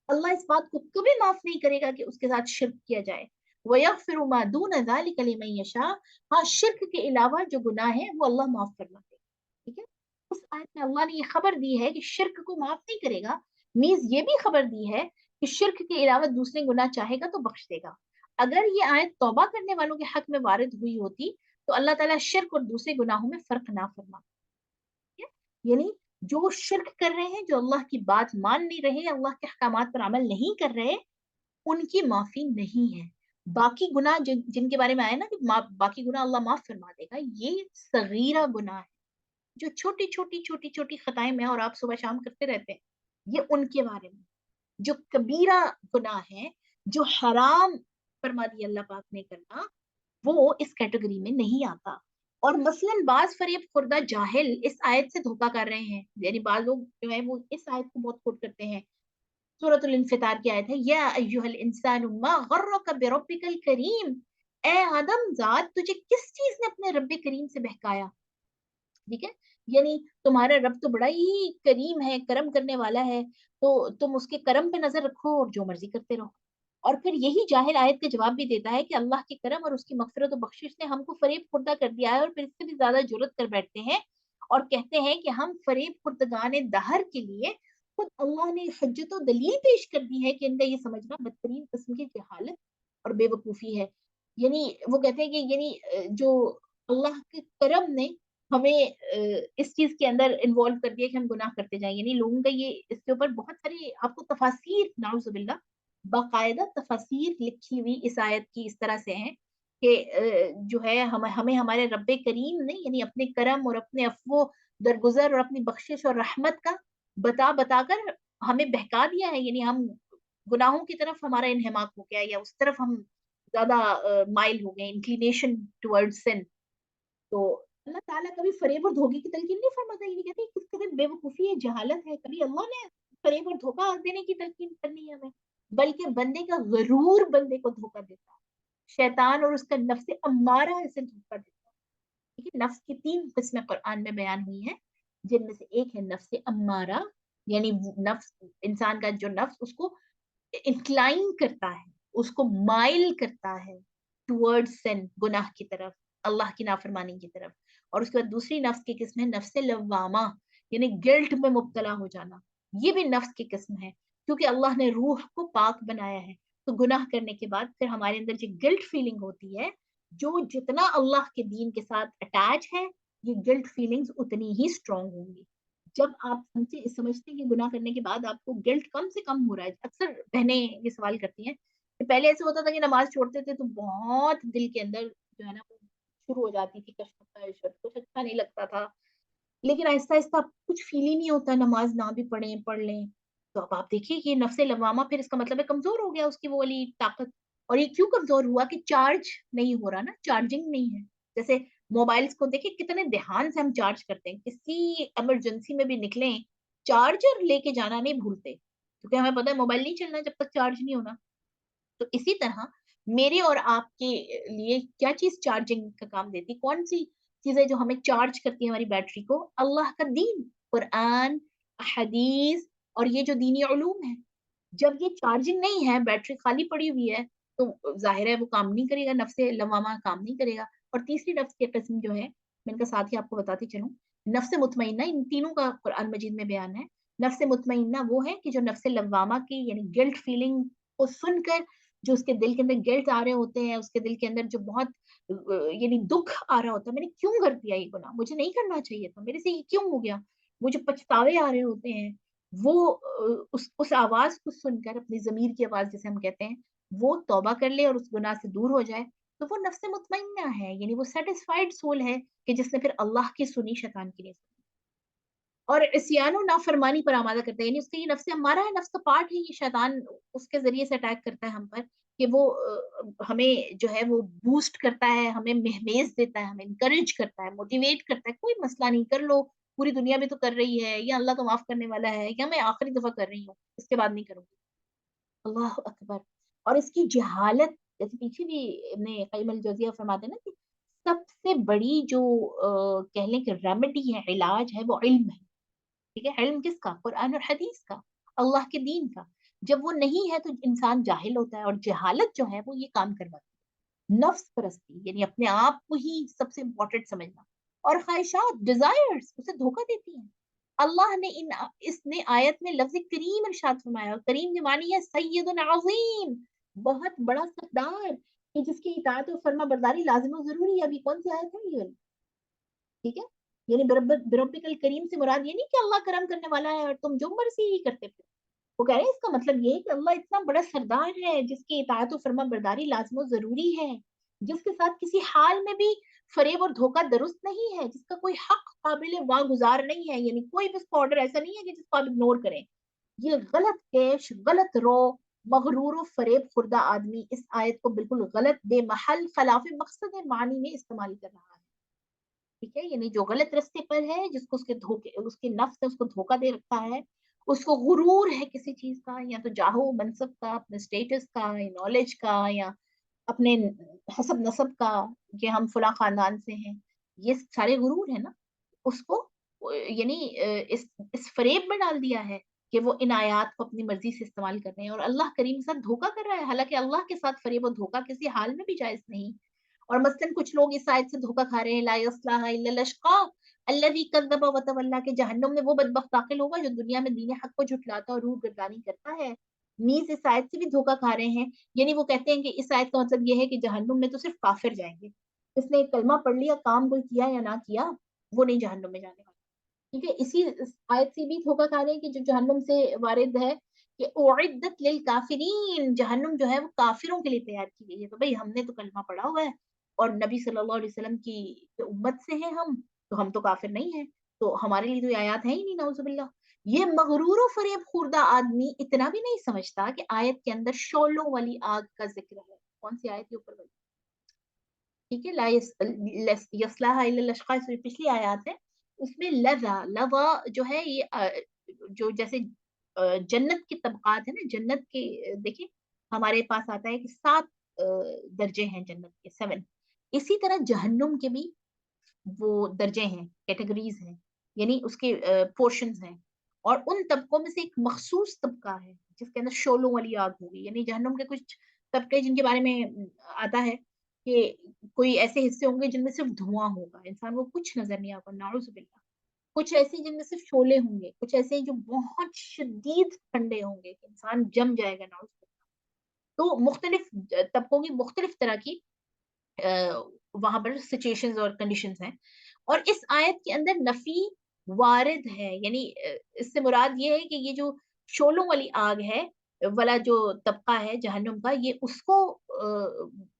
اللہ اس بات کو کبھی معاف نہیں کرے گا کہ اس کے ساتھ شرک کیا جائے. وَيَغْفِرُ مَا دُونَ ذَلِكَ لِمَن يَشَاءُ، ہاں شرک کے علاوہ جو گناہ ہیں وہ اللہ معاف کرنا دے. ٹھیک ہے، اس آیت میں اللہ نے یہ خبر دی ہے کہ شرک کو معاف نہیں کرے گا، نیز یہ بھی خبر دی ہے کہ شرک کے علاوہ دوسرے گناہ چاہے گا تو بخش دے گا. اگر یہ آیت توبہ کرنے والوں کے حق میں وارد ہوئی ہوتی تو اللہ تعالیٰ شرک اور دوسرے گناہوں میں فرق نہ فرما. یعنی جو شرک کر رہے ہیں، جو اللہ کی بات مان نہیں رہے، اللہ کے احکامات پر عمل نہیں کر رہے، ان کی معافی نہیں ہے. باقی گناہ جن کے بارے میں آیا نا کہ باقی گناہ اللہ معاف فرما دے گا، یہ صغیرہ گناہ ہے جو چھوٹی چھوٹی چھوٹی چھوٹی خطائیں میں اور آپ صبح شام کرتے رہتے ہیں، یہ ان کے بارے میں. جو کبیرہ گناہ ہیں، جو حرام فرما دی اللہ پاک نے کرنا، وہ اس کیٹیگری میں نہیں آتا. اور مثلاً بعض فریب خوردہ جاہل اس آیت سے دھوکہ کر رہے ہیں، یعنی بعض لوگ جو ہیں وہ اس آیت کو بہت کوٹ کرتے ہیں. سورۃ الانفطار کی آیت ہے، یا ایھا الانسان ما غرک بربک الکریم، اے آدم ذات تجھے کس چیز نے اپنے رب کریم سے بہکایا. ٹھیک ہے، یعنی تمہارا رب تو بڑا ہی کریم ہے، کرم کرنے والا ہے، تو تم اس کے کرم پہ نظر رکھو اور جو مرضی کرتے رہو. اور پھر یہی جاہل آیت کا جواب بھی دیتا ہے کہ اللہ کے کرم اور اس کی مغفرت و بخشش نے ہم کو فریب خوردہ کر دیا ہے، اور پھر اس سے بھی زیادہ جرت کر بیٹھتے ہیں اور کہتے ہیں کہ ہم فریب خوردگان دہر کے لیے خود اللہ نے حجت و دلیل پیش کر دی ہے کہ ان کا یہ سمجھنا بدترین قسم کی جہالت اور بے وقوفی ہے. یعنی وہ کہتے ہیں کہ یعنی جو اللہ کے کرم نے ہمیں اس چیز کے اندر انوالو کر دیا کہ ہم گناہ کرتے جائیں. یعنی لوگوں کا یہ اس کے اوپر بہت ساری آپ کو تفاسیر، نعوذ باللہ، باقاعدہ تفاسیر لکھی ہوئی اس آیت کی اس طرح سے ہیں کہ جو ہے ہمیں ہمارے رب کریم نے یعنی اپنے کرم اور اپنے عفو درگزر اور اپنی بخشش اور رحمت کا بتا بتا کر ہمیں بہکا دیا ہے. یعنی ہم گناہوں کی طرف ہمارا انہماک ہو گیا، یا اس طرف ہم زیادہ مائل ہو گئے، انکلینیشن ٹورڈ سن. تو اللہ تعالیٰ کبھی فریب اور دھوکے کی تلقین نہیں فرماتا. یہ نہیں کہتے کس قدر بے وقوفی ہے، جہالت ہے. کبھی اللہ نے فریب اور دھوکہ دینے کی تلقین کرنی ہے ہمیں، بلکہ بندے کا غرور بندے کو دھوکہ دیتا ہے. شیطان اور اس کا نفس امارہ اسے دھوکہ دیتا ہے. ٹھیک ہے، نفس کی 3 قسمیں قرآن میں بیان ہوئی ہیں، جن میں سے ایک ہے نفس امارہ، یعنی نفس، انسان کا جو نفس اس کو انکلائن کرتا ہے، اس کو مائل کرتا ہے ٹورڈ سن، گناہ کی طرف، اللہ کی نافرمانی کی طرف. اور اس کے بعد دوسری نفس کی قسم ہے نفس لوامہ، یعنی گلٹ میں مبتلا ہو جانا. یہ بھی نفس کی قسم ہے، کیونکہ اللہ نے روح کو پاک بنایا ہے. تو گناہ کرنے کے بعد پھر ہمارے اندر جو گلٹ فیلنگ ہوتی ہے، جو جتنا اللہ کے دین کے ساتھ اٹیچ ہے، یہ گلٹ فیلنگز اتنی ہی اسٹرانگ ہوں گی. جب آپ سمجھتے ہیں کہ گناہ کرنے کے بعد آپ کو گلٹ کم سے کم ہو رہا ہے. اکثر بہنیں یہ سوال کرتی ہیں کہ پہلے ایسے ہوتا تھا کہ نماز چھوڑتے تھے تو بہت دل کے اندر جو ہے نا وہ شروع ہو جاتی تھی کشمکش، کچھ اچھا نہیں لگتا تھا. لیکن آہستہ آہستہ کچھ فیل ہی نہیں ہوتا، نماز نہ بھی پڑھیں پڑھ لیں. تو اب آپ دیکھیے کہ نفس لوامہ پھر اس کا مطلب ہے کمزور ہو گیا اس کی وہ والی طاقت. اور یہ کیوں کمزور ہوا؟ کہ چارج نہیں ہو رہا نا، چارجنگ نہیں ہے. جیسے موبائلز کو دیکھیں کتنے دھیان سے ہم چارج کرتے ہیں، کسی ایمرجنسی میں بھی نکلیں چارجر لے کے جانا نہیں بھولتے، کیونکہ ہمیں پتا ہے موبائل نہیں چلنا جب تک چارج نہیں ہونا. تو اسی طرح میرے اور آپ کے لیے کیا چیز چارجنگ کا کام دیتی؟ کون سی چیزیں جو ہمیں چارج کرتی ہیں ہماری بیٹری کو؟ اللہ کا دین، قرآن، حدیث، اور یہ جو دینی علوم ہے. جب یہ چارجنگ نہیں ہے، بیٹری خالی پڑی ہوئی ہے، تو ظاہر ہے وہ کام نہیں کرے گا، نفس لوامہ کام نہیں کرے گا. اور تیسری نفس کی قسم جو ہے، میں ان کا ساتھ ہی آپ کو بتاتی چلوں، نفس مطمئنہ. ان تینوں کا قرآن مجید میں بیان ہے. نفس مطمئنہ وہ ہے کہ جو نفس لوامہ کی یعنی گلٹ فیلنگ کو سن کر جو اس کے دل کے اندر گلٹ آ رہے ہوتے ہیں، اس کے دل کے اندر جو بہت یعنی دکھ آ رہا ہوتا ہے، میں نے کیوں کر دیا یہ گناہ، مجھے نہیں کرنا چاہیے تھا، میرے سے یہ کیوں ہو گیا، وہ جو پچھتاوے آ رہے ہوتے ہیں، وہ اس آواز کو سن کر، اپنی ضمیر کی آواز جسے ہم کہتے ہیں، وہ توبہ کر لے اور اس گناہ سے دور ہو جائے، تو وہ نفس مطمئنہ ہے. یعنی وہ سیٹسفائیڈ سول ہے کہ جس نے پھر اللہ کی سنی، شیطان کی نہیں سنی. اور عصیان و نافرمانی پر آمادہ کرتا ہے. یعنی اس کا یہ نفس ہمارا ہے، نفس کا پارٹ ہے. یہ شیطان اس کے ذریعے سے اٹیک کرتا ہے ہم پر کہ وہ ہمیں جو ہے وہ بوسٹ کرتا ہے، ہمیں مہمیز دیتا ہے، ہمیں انکریج کرتا ہے، موٹیویٹ کرتا ہے، کوئی مسئلہ نہیں، کر لو، پوری دنیا بھی تو کر رہی ہے، یا اللہ تو معاف کرنے والا ہے، یا میں آخری دفعہ کر رہی ہوں، اس کے بعد نہیں کروں گی. اللہ اکبر. اور اس کی جہالت، جیسے پیچھے بھی ابن قیم الجوزیہ فرماتے ہیں نا کہ سب سے بڑی جو کہہ لیں کہ ریمیڈی ہے، علاج ہے، وہ علم ہے. ٹھیک ہے، علم کس کا؟ قرآن اور حدیث کا، اللہ کے دین کا. جب وہ نہیں ہے تو انسان جاہل ہوتا ہے، اور جہالت جو ہے وہ یہ کام کرواتی ہے. نفس پرستی یعنی اپنے آپ کو ہی سب سے امپورٹنٹ سمجھنا، اور خواہشات، ڈیزائرز اسے دھوکہ دیتی ہیں. اللہ نے اس نے آیت میں لفظ کریم ارشاد فرمایا، اور کریم کے معنی ہے سید عظیم، بہت بڑا سردار، کہ جس کی اطاعت و فرما برداری لازم و ضروری ہے. ابھی کون سی آیت ہے یہ؟ ٹھیک ہے. یعنی بربک الکریم سے مراد یہ نہیں کہ اللہ کرم کرنے والا ہے اور تم جو مرضی ہی کرتے پھر. وہ کہہ رہے ہیں اس کا مطلب یہ ہے کہ اللہ اتنا بڑا سردار ہے جس کی اطاعت و فرما برداری لازم و ضروری ہے، جس کے ساتھ کسی حال میں بھی فریب اور دھوکہ درست نہیں ہے، جس کا کوئی حق قابل واگزار نہیں ہے. یعنی کوئی بھی اس کا آرڈر ایسا نہیں ہے کہ جس کو آپ اگنور کریں. یہ غلط کیش، غلط رو، مغرور و فریب خوردہ آدمی اس آیت کو بالکل غلط، بے محل، خلاف مقصد معنی میں استعمال کر رہا ہے. ٹھیک ہے، یعنی جو غلط رستے پر ہے، جس کو اس کے دھوکے، اس کے نفس نے اس کو دھوکہ دے رکھا ہے، اس کو غرور ہے کسی چیز کا، یا تو جاہو منصب کا، اپنے اسٹیٹس کا، یا نالج کا، یا اپنے حسب نسب کا، کہ ہم فلاں خاندان سے ہیں، یہ سارے غرور ہے نا. اس کو یعنی اس فریب میں ڈال دیا ہے کہ وہ ان آیات کو اپنی مرضی سے استعمال کر رہے ہیں، اور اللہ کریم کے ساتھ دھوکہ کر رہا ہے. حالانکہ اللہ کے ساتھ فریب و دھوکہ کسی حال میں بھی جائز نہیں. اور مثلاً کچھ لوگ اس آیت سے دھوکہ کھا رہے ہیں، لا یصلح الا الاشقى الذي كذب وتولى، کہ جہنم میں وہ بدبخت داخل ہوگا جو دنیا میں دین حق کو جھٹلاتا اور روح گردانی کرتا ہے. نیز اس آیت سے بھی دھوکہ کھا رہے ہیں. یعنی وہ کہتے ہیں کہ اس آیت کا مطلب یہ ہے کہ جہنم میں تو صرف کافر جائیں گے، اس نے کلمہ پڑھ لیا، کام کوئی کیا یا نہ کیا، وہ नहीं जहन्नुम में जाने वाले। ठीक है, इसी आयत से भी धोखा खा रहे हैं कि जो जहन्नुम से वारिद है कि उइद्दत लिल काफिरीन, जहन्नुम जो है वो काफिरों के लिए तैयार की गई है। तो भाई हमने तो कलमा पढ़ा हुआ है और नबी सल्लल्लाहु अलैहि वसल्लम की उम्मत से हैं हम, तो हम तो काफिर नहीं हैं, तो हमारे लिए तो ये आयत है ही नहीं, नाउजुबिल्लाह। ये मगरूर और फरेब खुर्दा आदमी इतना भी नहीं समझता कि आयत के अंदर शोलों वाली आग का जिक्र है। कौन सी आयत के ऊपर वाली? ठीक है, यस्लाहा इल्लल अशक़ा, पिछली आयत है, उसमें लज़ा लज़ा जो है ये जो जैसे जन्नत के तबकात है ना, जन्नत के देखिए हमारे पास आता है कि 7 दर्जे हैं जन्नत के, 7। इसी तरह जहन्नुम के भी वो दर्जे हैं, कैटेगरीज हैं, यानी उसके पोर्शंस हैं। और उन तबकों में से एक मखसूस तबका है जिसके अंदर शोलों वाली आग होगी। यानी जहन्नुम के कुछ तबके जिनके बारे में आता है कि कोई ऐसे हिस्से होंगे जिनमें सिर्फ धुआं होगा, इंसान को कुछ नजर नहीं आएगा, नाउजुबिल्लाह। कुछ ऐसे जिनमें सिर्फ शोले होंगे, कुछ ऐसे जो बहुत शदीद ठंडे होंगे, इंसान जम जाएगा, नाउजुबिल्लाह। तो मुख्तलिफ तबकों की मुख्तलिफ तरह की वहां पर सिचुएशंस और कंडीशंस हैं। और इस आयत के अंदर नफी वारिद है, यानी इससे मुराद ये है कि ये जो शोलों वाली आग है वाला जो तबका है जहन्नुम का, ये उसको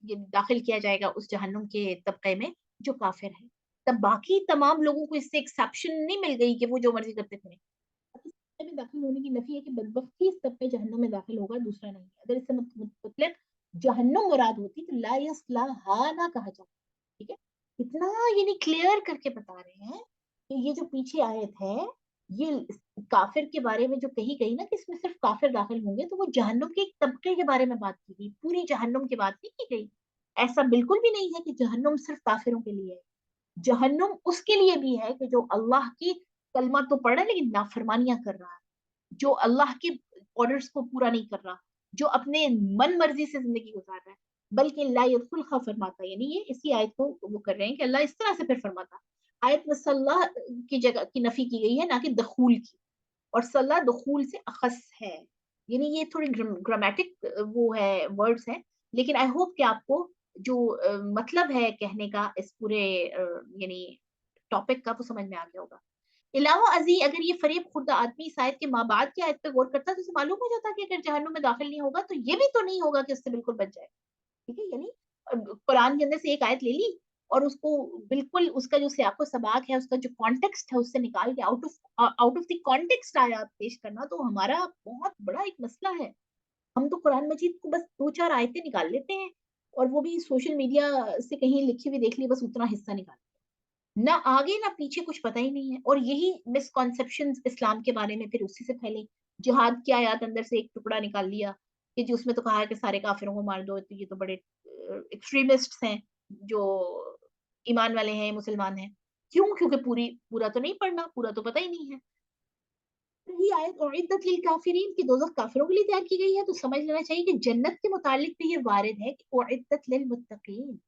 ये दाखिल किया जाएगा उस जहन्नुम के तबके में जो काफिर है। तब बाकी तमाम लोगों को इससे एक्सेप्शन नहीं मिल गई कि वो जो मर्जी करते थे। अब इस तबके में दाखिल होने की नफी है कि बदबख्ती इस तबके जहन्नुम में दाखिल होगा, दूसरा नहीं। अगर इससे मतलब जहन्नुम मुराद होती तो ला यस्लाहा ना कहा जाता। ठीक है, इतना यानी क्लियर करके बता रहे हैं कि ये जो पीछे आयत है, ये काफिर के बारे में जो कही गई ना कि इसमें सिर्फ काफिर दाखिल होंगे, तो वो जहन्नुम के एक तबके के बारे में बात की गई, पूरी जहन्नुम की बात नहीं की गई। ऐसा बिल्कुल भी नहीं है कि जहन्नुम सिर्फ काफिरों के लिए है। जहन्नुम उसके लिए भी है कि जो अल्लाह की कलमा तो पढ़ रहा है लेकिन नाफरमानियां कर रहा है, जो अल्लाह के ऑर्डर्स को पूरा नहीं कर रहा, जो अपने मन मर्जी से जिंदगी गुजार रहा है। बल्कि ला यदखुल खा फरमाता, यानी ये इसी आयत को वो कर रहे हैं कि अल्लाह इस तरह से फिर फरमाता। आयत में सल्लाह की जगह की नफी की गई है, ना कि दखूल की, और सल्लाह दखूल से अखस है। यानी ये थोड़ी ग्रामेटिक वो है, वर्ड्स हैं, लेकिन आई होप कि आपको जो मतलब है कहने का इस पूरे यानी टॉपिक का वो समझ में आ गया होगा। अलावा अजी अगर ये फरेब खुर्दा आदमी इस आयत के माँ बाप की आयत पे गौर करता तो उसे मालूम हो जाता कि अगर जहन्नुम में दाखिल नहीं होगा तो ये भी तो नहीं होगा कि उससे बिल्कुल बच जाए। ठीक है, यानी कुरान के अंदर से एक आयत ले ली और उसको बिल्कुल उसका जो सियाको सबाक है, उसका जो कॉन्टेक्स्ट है, उससे निकाल के आउट ऑफ द कॉन्टेक्स्ट आयत पेश करना तो हमारा बहुत बड़ा एक मसला है। हम तो कुरान मजीद को बस 2-4 आयतें निकाल लेते हैं और वो भी सोशल मीडिया से कहीं लिखी हुई देख ली, बस उतना हिस्सा निकाल, ना आगे ना पीछे कुछ पता ही नहीं है। और यही मिसकॉन्सेप्शन इस्लाम के बारे में फिर उसी से फैले। जिहाद की आयत अंदर से एक टुकड़ा निकाल लिया कि जो उसमें तो कहा है कि सारे काफिरों को मार दो, तो ये तो बड़े एक्सट्रीमिस्ट हैं जो ईमान वाले हैं, मुसलमान हैं। क्यों? क्योंकि पूरा तो नहीं पढ़ना, पूरा तो पता ही नहीं है। ये आयत उइद्दत लिल काफिरीन की दोज़ख काफिरों के लिए तैयार की गई है, तो समझ लेना चाहिए कि जन्नत के मुतालिक भी ये वारिद है कि उइद्दत लिल मुत्तकीन,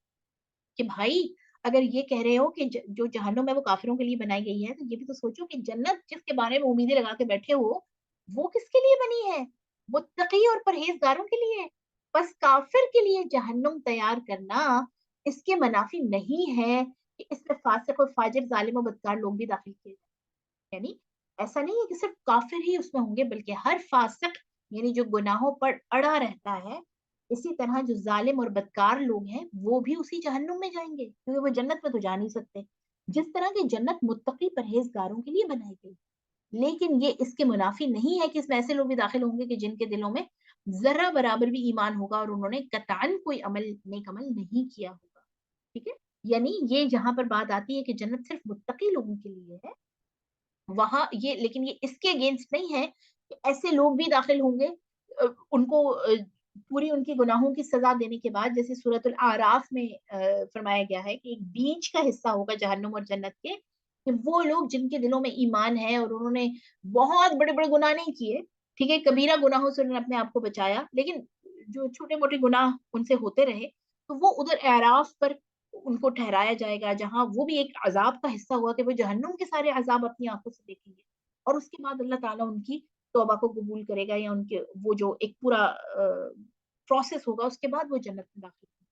कि भाई अगर ये कह रहे हो कि जो जहन्नुम है वो काफिरों के लिए बनाई गई है, तो ये भी तो सोचो कि जन्नत जिसके बारे में उम्मीदें लगा के बैठे हो, वो किसके लिए बनी है? मुत्तकी और परहेजगारों के लिए। बस काफिर के लिए जहन्नुम तैयार करना इसके मनाफी नहीं है कि इसमें फासिक और फाजिर, जालिम और बदकार लोग भी दाखिल किए जाएं। यानी ऐसा नहीं है कि सिर्फ काफिर ही उसमें होंगे, बल्कि हर फासिक यानी जो गुनाहों पर अड़ा रहता है, इसी तरह जो जालिम और बदकार लोग हैं वो भी उसी जहन्नुम में जाएंगे, क्योंकि वो जन्नत में तो जा नहीं सकते। जिस तरह की जन्नत मुत्तकी परहेजगारों के लिए बनाई गई, लेकिन ये इसके मुनाफी नहीं है कि इसमें ऐसे लोग भी दाखिल होंगे कि जिनके दिलों में जरा बराबर भी ईमान होगा और उन्होंने कतान कोई अमल नेक अमल नहीं किया होगा। ठीक है, यानी ये जहां पर बात आती है कि जन्नत सिर्फ मुत्तकी लोगों के लिए है, वहां ये, लेकिन ये इसके अगेंस्ट नहीं है कि ऐसे लोग भी दाखिल होंगे उनको पूरी उनकी गुनाहों की सजा देने के बाद, जैसे सूरतुल आराफ में फरमाया गया है कि एक बीच का हिस्सा होगा जहन्नुम और जन्नत के, कि वो लोग जिनके दिलों में ईमान है और उन्होंने बहुत बड़े बड़े गुनाह नहीं किए, ठीक है, कबीरा गुनाहों से उन्होंने अपने आप को बचाया, लेकिन जो छोटे मोटे गुनाह उनसे होते रहे, तो वो उधर आराफ पर उनको ठहराया जाएगा, जहां वो भी एक अजाब का हिस्सा हुआ कि वो जहन्नुम के सारे अजाब अपनी आंखों से देखेंगे। और उसके बाद अल्लाह ताला उनकी तौबा को कबूल करेगा, या उनके वो जो एक पूरा प्रोसेस होगा, उसके बाद वो जन्नत में दाखिल होंगे।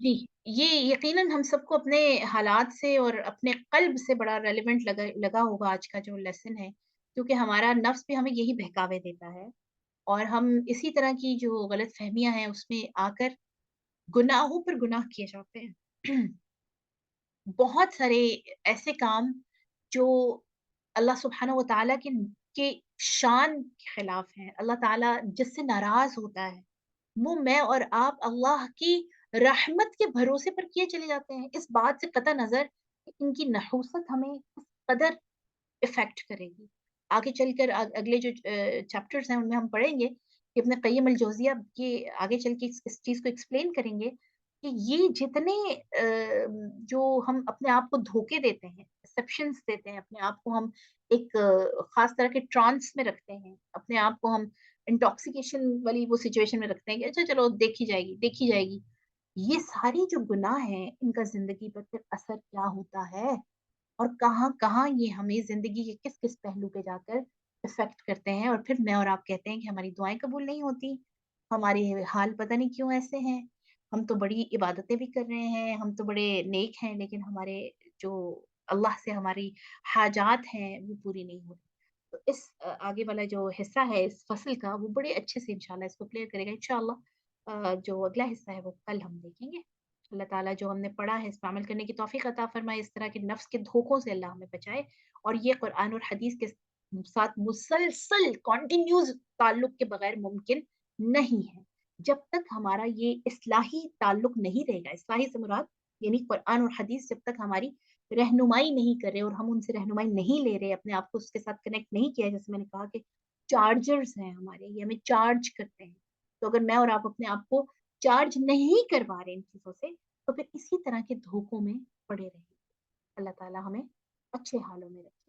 जी, ये यकीनन हम सबको अपने हालात से और अपने क़ल्ब से बड़ा रेलेवेंट लगा लगा होगा आज का जो लेसन है, क्योंकि हमारा नफ्स भी हमें यही बहकावे देता है और हम इसी तरह की जो गलतफ़हमियाँ हैं उसमें आकर गुनाहों पर गुनाह किए जाते हैं। बहुत सारे ऐसे काम जो अल्लाह सुब्हानहू व तआला के शान के खिलाफ हैं। अल्लाह ताला जिससे नाराज़ होता है, वो मैं और आप अल्लाह की रहमत के भरोसे पर किए चले जाते हैं। इस बात से कतई नज़र कि इनकी नहूसत हमें किस कदर इफ़ेक्ट करेगी। आगे चलकर अगले जो चैप्टर्स हैं उनमें हम पढ़ेंगे कि इब्न क़य्यिम अल-जौज़िय्या ये आगे चल के इस चीज़ को एक्सप्लेन करेंगे कि ये जितने जो हम अपने आप को धोखे देते हैं, परसेप्शंस देते हैं, अपने आप को हम एक ख़ास तरह के ट्रांस में रखते हैं, अपने आप को हम इंटॉक्सिकेशन वाली वो सिचुएशन में रखते हैं कि अच्छा चलो देखी जाएगी, देखी जाएगी। ये सारी जो गुनाह हैं, इनका ज़िंदगी पर फिर असर क्या होता है? और कहाँ-कहाँ ये हमें ज़िंदगी के किस-किस पहलू पे जाकर इफ़ेक्ट करते हैं और फिर मैं और आप कहते हैं कि हमारी दुआएँ कबूल नहीं होती, हमारे हाल पता नहीं क्यों ऐसे हैं, हम तो बड़ी इबादतें भी कर रहे हैं, हम तो बड़े नेक हैं, लेकिन हमारे जो अल्लाह से हमारी हाजात हैं, वो पूरी नहीं हो रही। तो इस आगे वाला जो हिस्सा है इस फ़सल का, वो बड़े अच्छे से इंशाअल्लाह इसको क्लियर करेगा इंशाअल्लाह। जो अगला हिस्सा है वो कल हम देखेंगे। अल्लाह ताला जो हमने पढ़ा है इसमें अमल करने की तौफ़ीक़ अता फ़रमाए, इस तरह के नफ्स के धोखों से अल्लाह हमें बचाए और ये कुरान और हदीस के साथ मुसलसल कंटीन्यूअस ताल्लुक के बगैर मुमकिन नहीं है। जब तक हमारा ये इस्लाही ताल्लुक नहीं रहेगा, इस्लाही से मुराद यानी कुरान और हदीस जब तक हमारी रहनुमाई नहीं कर रहे और हम उनसे रहनुमाई नहीं ले रहे, अपने आप को उसके साथ कनेक्ट नहीं किया है, जैसे मैंने कहा कि चार्जर्स हैं हमारे, ये हमें चार्ज करते हैं। तो अगर मैं और आप अपने आप को चार्ज नहीं करवा रहे इन चीज़ों से, तो फिर इसी तरह के धोखों में पड़े रहेंगे। अल्लाह ताला हमें अच्छे हालों में रखे।